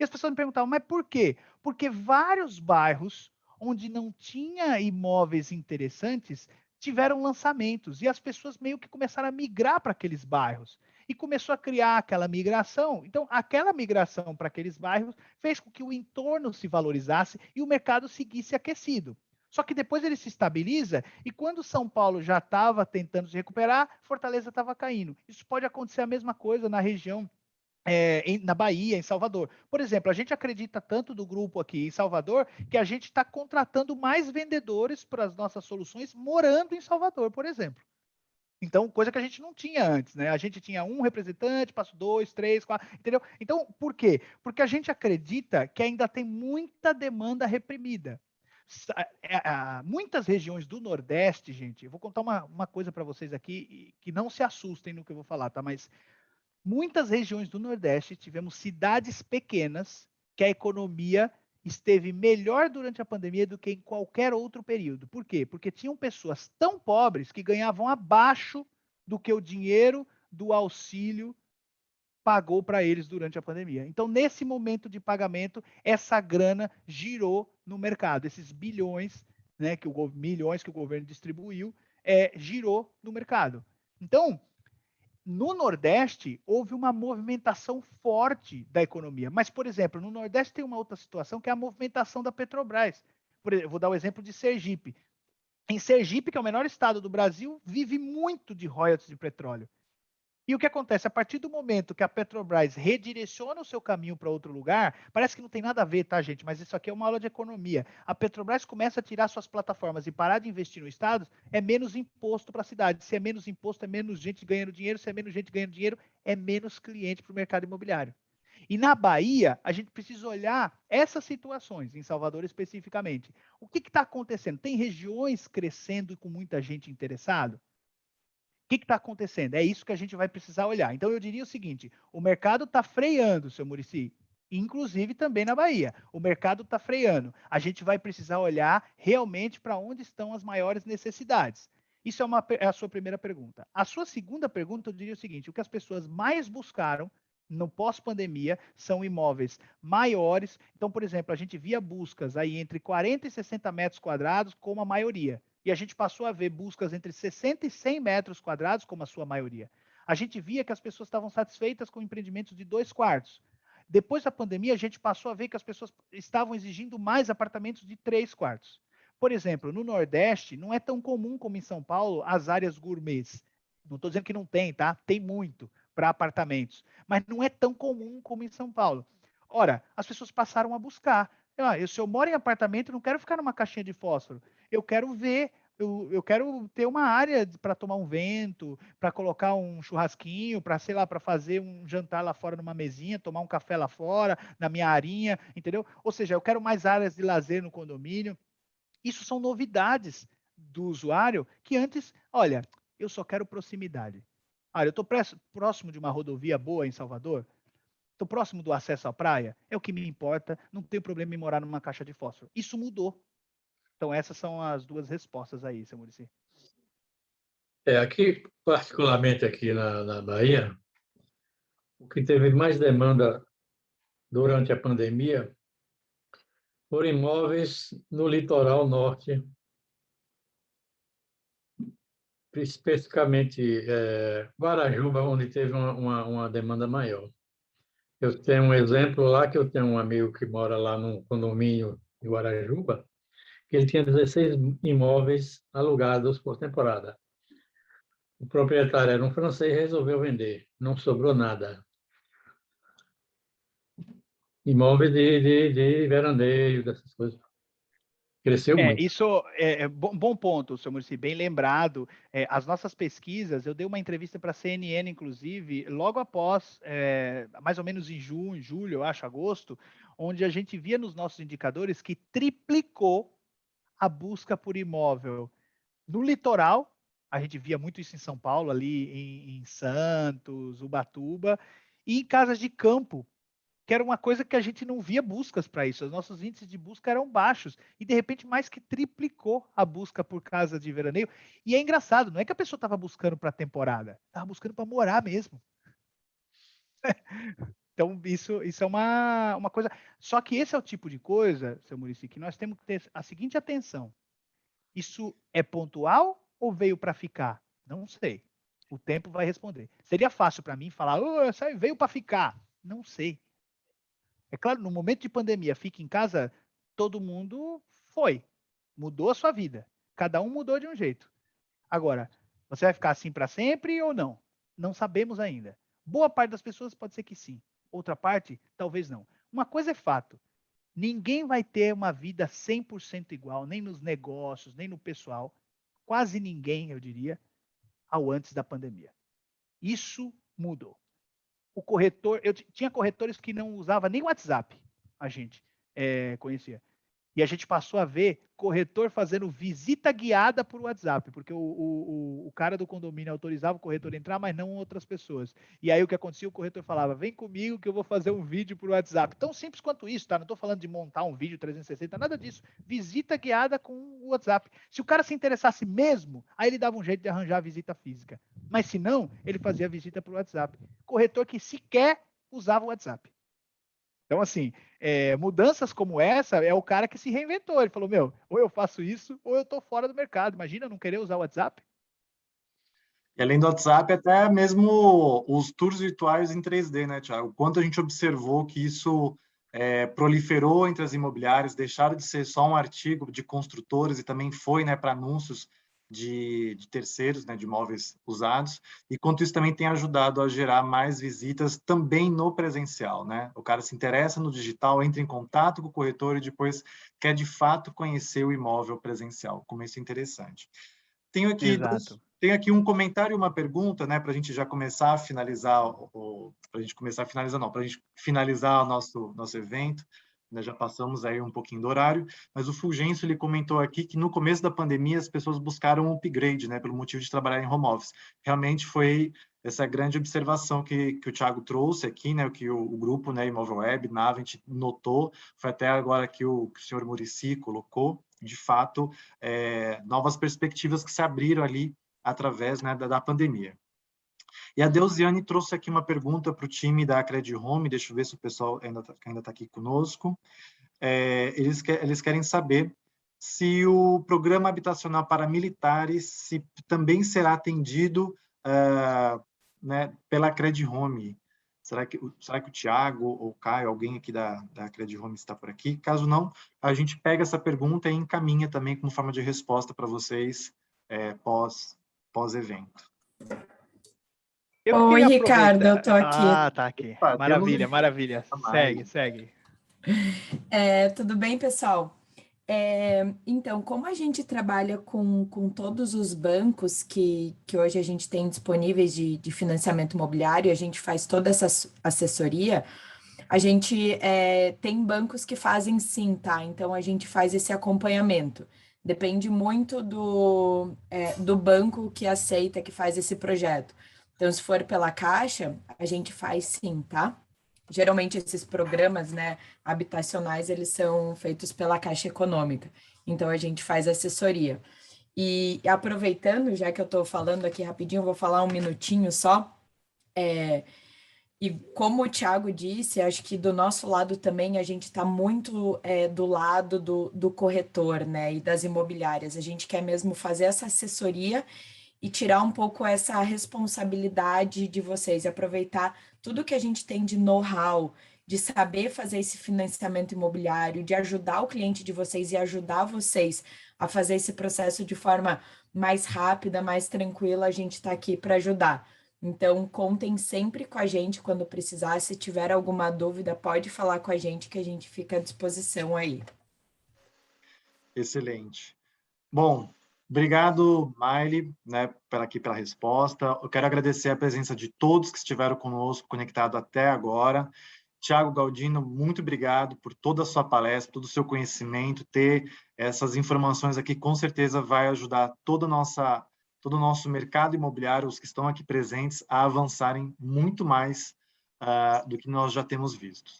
E as pessoas me perguntavam, mas por quê? Porque vários bairros onde não tinha imóveis interessantes tiveram lançamentos e as pessoas meio que começaram a migrar para aqueles bairros e começou a criar aquela migração. Então, aquela migração para aqueles bairros fez com que o entorno se valorizasse e o mercado seguisse aquecido. Só que depois ele se estabiliza e quando São Paulo já estava tentando se recuperar, Fortaleza estava caindo. Isso pode acontecer a mesma coisa na região na Bahia, em Salvador. Por exemplo, a gente acredita tanto do grupo aqui em Salvador que a gente está contratando mais vendedores para as nossas soluções morando em Salvador, por exemplo. Então, coisa que a gente não tinha antes, né? A gente tinha um representante, passou 2, 3, 4, entendeu? Então, por quê? Porque a gente acredita que ainda tem muita demanda reprimida. Muitas regiões do Nordeste, gente, eu vou contar uma coisa para vocês aqui, que não se assustem no que eu vou falar, tá? Mas muitas regiões do Nordeste tivemos cidades pequenas que a economia esteve melhor durante a pandemia do que em qualquer outro período. Por quê? Porque tinham pessoas tão pobres que ganhavam abaixo do que o dinheiro do auxílio pagou para eles durante a pandemia. Então, nesse momento de pagamento, essa grana girou no mercado. Esses bilhões, né, milhões que o governo distribuiu, girou no mercado. Então, no Nordeste, houve uma movimentação forte da economia. Mas, por exemplo, no Nordeste tem uma outra situação que é a movimentação da Petrobras. Por exemplo, vou dar o exemplo de Sergipe. Em Sergipe, que é o menor estado do Brasil, vive muito de royalties de petróleo. E o que acontece? A partir do momento que a Petrobras redireciona o seu caminho para outro lugar, parece que não tem nada a ver, tá, gente? Mas isso aqui é uma aula de economia. A Petrobras começa a tirar suas plataformas e parar de investir no Estado, é menos imposto para a cidade. Se é menos imposto, é menos gente ganhando dinheiro. Se é menos gente ganhando dinheiro, é menos cliente para o mercado imobiliário. E na Bahia, a gente precisa olhar essas situações, em Salvador especificamente. O que está acontecendo? Tem regiões crescendo e com muita gente interessada? O que está acontecendo? É isso que a gente vai precisar olhar. Então, eu diria o seguinte: o mercado está freando, seu Muricy, inclusive também na Bahia. O mercado está freando. A gente vai precisar olhar realmente para onde estão as maiores necessidades. Isso é a sua primeira pergunta. A sua segunda pergunta, eu diria o seguinte: o que as pessoas mais buscaram no pós-pandemia são imóveis maiores. Então, por exemplo, a gente via buscas aí entre 40 e 60 metros quadrados, como a maioria. E a gente passou a ver buscas entre 60 e 100 metros quadrados, como a sua maioria. A gente via que as pessoas estavam satisfeitas com empreendimentos de 2 quartos. Depois da pandemia, a gente passou a ver que as pessoas estavam exigindo mais apartamentos de 3 quartos. Por exemplo, no Nordeste, não é tão comum como em São Paulo as áreas gourmets. Não estou dizendo que não tem, tá? Tem muito para apartamentos. Mas não é tão comum como em São Paulo. Ora, as pessoas passaram a buscar. Se eu moro em apartamento, eu não quero ficar numa caixinha de fósforo. Eu quero ver, eu quero ter uma área para tomar um vento, para colocar um churrasquinho, para, sei lá, para fazer um jantar lá fora numa mesinha, tomar um café lá fora, na minha arinha, entendeu? Ou seja, eu quero mais áreas de lazer no condomínio. Isso são novidades do usuário que antes, olha, eu só quero proximidade. Olha, eu estou próximo de uma rodovia boa em Salvador, estou próximo do acesso à praia, é o que me importa, não tem problema em morar numa caixa de fósforo. Isso mudou. Então, essas são as duas respostas aí, seu Muricy. Aqui, particularmente aqui na Bahia, o que teve mais demanda durante a pandemia foram imóveis no litoral norte, especificamente Guarajuba, onde teve uma demanda maior. Eu tenho um exemplo lá, que eu tenho um amigo que mora lá no condomínio de Guarajuba, que ele tinha 16 imóveis alugados por temporada. O proprietário era um francês e resolveu vender. Não sobrou nada. Imóveis de veraneio, dessas coisas. Cresceu muito. Isso é bom ponto, seu Muricy, bem lembrado. As nossas pesquisas, eu dei uma entrevista para a CNN, inclusive, logo após, mais ou menos em junho, julho, eu acho, agosto, onde a gente via nos nossos indicadores que triplicou a busca por imóvel no litoral. A gente via muito isso em São Paulo, ali em Santos, Ubatuba, e em casas de campo, que era uma coisa que a gente não via buscas para isso. Os nossos índices de busca eram baixos. E, de repente, mais que triplicou a busca por casa de veraneio. E é engraçado, não é que a pessoa estava buscando para a temporada, estava buscando para morar mesmo. Então, isso é uma coisa... Só que esse é o tipo de coisa, seu Muricy, que nós temos que ter a seguinte atenção. Isso é pontual ou veio para ficar? Não sei. O tempo vai responder. Seria fácil para mim falar, veio para ficar. Não sei. É claro, no momento de pandemia, fica em casa, todo mundo mudou a sua vida. Cada um mudou de um jeito. Agora, você vai ficar assim para sempre ou não? Não sabemos ainda. Boa parte das pessoas pode ser que sim. Outra parte, talvez não. Uma coisa é fato. Ninguém vai ter uma vida 100% igual, nem nos negócios, nem no pessoal. Quase ninguém, eu diria, ao antes da pandemia. Isso mudou. O corretor, eu tinha corretores que não usava nem o WhatsApp, a gente conhecia. E a gente passou a ver corretor fazendo visita guiada por WhatsApp, porque o cara do condomínio autorizava o corretor a entrar, mas não outras pessoas. E aí o que acontecia, o corretor falava, vem comigo que eu vou fazer um vídeo por WhatsApp. Tão simples quanto isso, tá? Não estou falando de montar um vídeo 360, nada disso. Visita guiada com o WhatsApp. Se o cara se interessasse mesmo, aí ele dava um jeito de arranjar a visita física. Mas se não, ele fazia a visita por WhatsApp. Corretor que sequer usava o WhatsApp. Então, assim, mudanças como essa é o cara que se reinventou. Ele falou, ou eu faço isso ou eu estou fora do mercado. Imagina não querer usar o WhatsApp. E além do WhatsApp, até mesmo os tours virtuais em 3D, né, Thiago? O quanto a gente observou que isso proliferou entre as imobiliárias, deixaram de ser só um artigo de construtores e também foi, né, para anúncios de terceiros, né, de imóveis usados, e quanto isso também tem ajudado a gerar mais visitas também no presencial, né? O cara se interessa no digital, entra em contato com o corretor e depois quer de fato conhecer o imóvel presencial, como isso é interessante. Tenho aqui um comentário e uma pergunta, né, para a gente já começar a finalizar, para a gente começar a finalizar, não, para a gente finalizar o nosso evento, né, já passamos aí um pouquinho do horário, mas o Fulgêncio, ele comentou aqui que no começo da pandemia as pessoas buscaram um upgrade, né, pelo motivo de trabalhar em home office. Realmente foi essa grande observação que o Thiago trouxe aqui, né, que o grupo, né, Imóvel Web, Navent, notou, foi até agora que o senhor Muricy colocou, de fato, novas perspectivas que se abriram ali através, né, da pandemia. E a Deusiane trouxe aqui uma pergunta para o time da Credit Home, deixa eu ver se o pessoal ainda tá aqui conosco. Eles querem saber se o programa habitacional para militares também será atendido né, pela Credit Home. Será que o Thiago ou o Caio, alguém aqui da Credit Home está por aqui? Caso não, a gente pega essa pergunta e encaminha também como forma de resposta para vocês pós-evento. Oi, Ricardo, eu tô aqui. Tá aqui. Maravilha, maravilha. Segue. Tudo bem, pessoal? Então, como a gente trabalha com todos os bancos que hoje a gente tem disponíveis de financiamento imobiliário, a gente faz toda essa assessoria, a gente tem bancos que fazem sim, tá? Então, a gente faz esse acompanhamento. Depende muito do banco que aceita, que faz esse projeto. Então, se for pela Caixa, a gente faz sim, tá? Geralmente, esses programas, né, habitacionais, eles são feitos pela Caixa Econômica. Então, a gente faz assessoria. E aproveitando, já que eu estou falando aqui rapidinho, vou falar um minutinho só. E como o Thiago disse, acho que do nosso lado também a gente está muito do lado do corretor, né, e das imobiliárias. A gente quer mesmo fazer essa assessoria e tirar um pouco essa responsabilidade de vocês, e aproveitar tudo que a gente tem de know-how, de saber fazer esse financiamento imobiliário, de ajudar o cliente de vocês e ajudar vocês a fazer esse processo de forma mais rápida, mais tranquila. A gente está aqui para ajudar. Então, contem sempre com a gente quando precisar. Se tiver alguma dúvida, pode falar com a gente que a gente fica à disposição aí. Excelente. Bom, obrigado, Maile, né, pela resposta. Eu quero agradecer a presença de todos que estiveram conosco, conectado até agora. Tiago Galdino, muito obrigado por toda a sua palestra, todo o seu conhecimento. Ter essas informações aqui, com certeza, vai ajudar todo o nosso mercado imobiliário, os que estão aqui presentes, a avançarem muito mais do que nós já temos visto.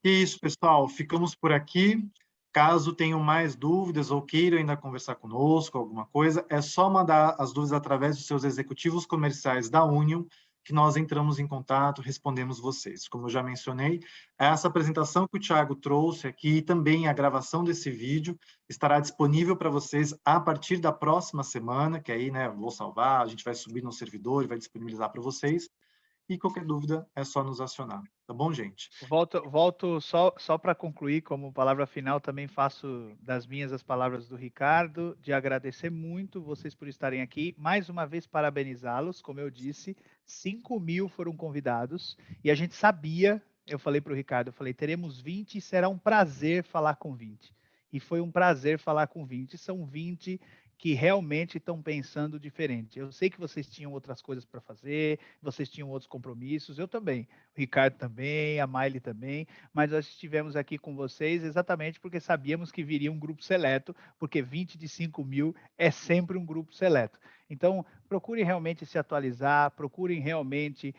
E é isso, pessoal. Ficamos por aqui. Caso tenham mais dúvidas ou queiram ainda conversar conosco, alguma coisa, é só mandar as dúvidas através dos seus executivos comerciais da Union, que nós entramos em contato, respondemos vocês. Como eu já mencionei, essa apresentação que o Thiago trouxe aqui e também a gravação desse vídeo estará disponível para vocês a partir da próxima semana, que aí, né, vou salvar, a gente vai subir no servidor e vai disponibilizar para vocês. E qualquer dúvida é só nos acionar. Tá bom, gente? Volto só para concluir, como palavra final, também faço das minhas as palavras do Ricardo, de agradecer muito vocês por estarem aqui. Mais uma vez, parabenizá-los. Como eu disse, 5.000 foram convidados e a gente sabia, eu falei para o Ricardo, eu falei, teremos 20 e será um prazer falar com 20. E foi um prazer falar com 20. São 20 que realmente estão pensando diferente. Eu sei que vocês tinham outras coisas para fazer, vocês tinham outros compromissos, eu também. O Ricardo também, a Maile também, mas nós estivemos aqui com vocês exatamente porque sabíamos que viria um grupo seleto, porque 20 de 5.000 é sempre um grupo seleto. Então, procurem realmente se atualizar, procurem realmente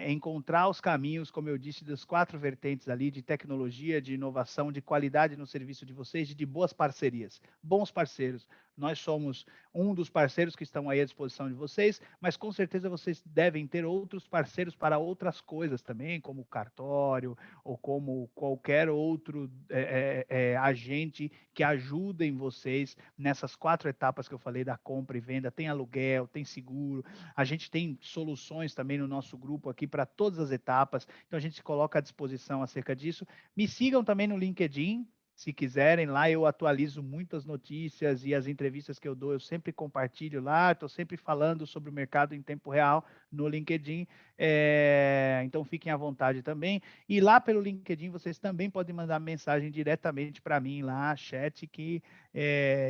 encontrar os caminhos, como eu disse, das 4 vertentes ali, de tecnologia, de inovação, de qualidade no serviço de vocês, de boas parcerias, bons parceiros. Nós somos um dos parceiros que estão aí à disposição de vocês, mas com certeza vocês devem ter outros parceiros para outras coisas também, como cartório ou como qualquer outro agente que ajudem vocês nessas 4 etapas que eu falei da compra e venda. Tem aluguel, tem seguro, a gente tem soluções também no nosso grupo aqui para todas as etapas, então a gente se coloca à disposição acerca disso. Me sigam também no LinkedIn, se quiserem, lá eu atualizo muitas notícias e as entrevistas que eu dou, eu sempre compartilho lá, estou sempre falando sobre o mercado em tempo real no LinkedIn, então fiquem à vontade também. E lá pelo LinkedIn vocês também podem mandar mensagem diretamente para mim lá, chat, que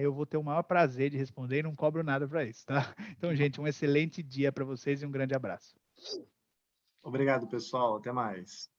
eu vou ter o maior prazer de responder e não cobro nada para isso, tá? Então, gente, um excelente dia para vocês e um grande abraço. Obrigado, pessoal. Até mais.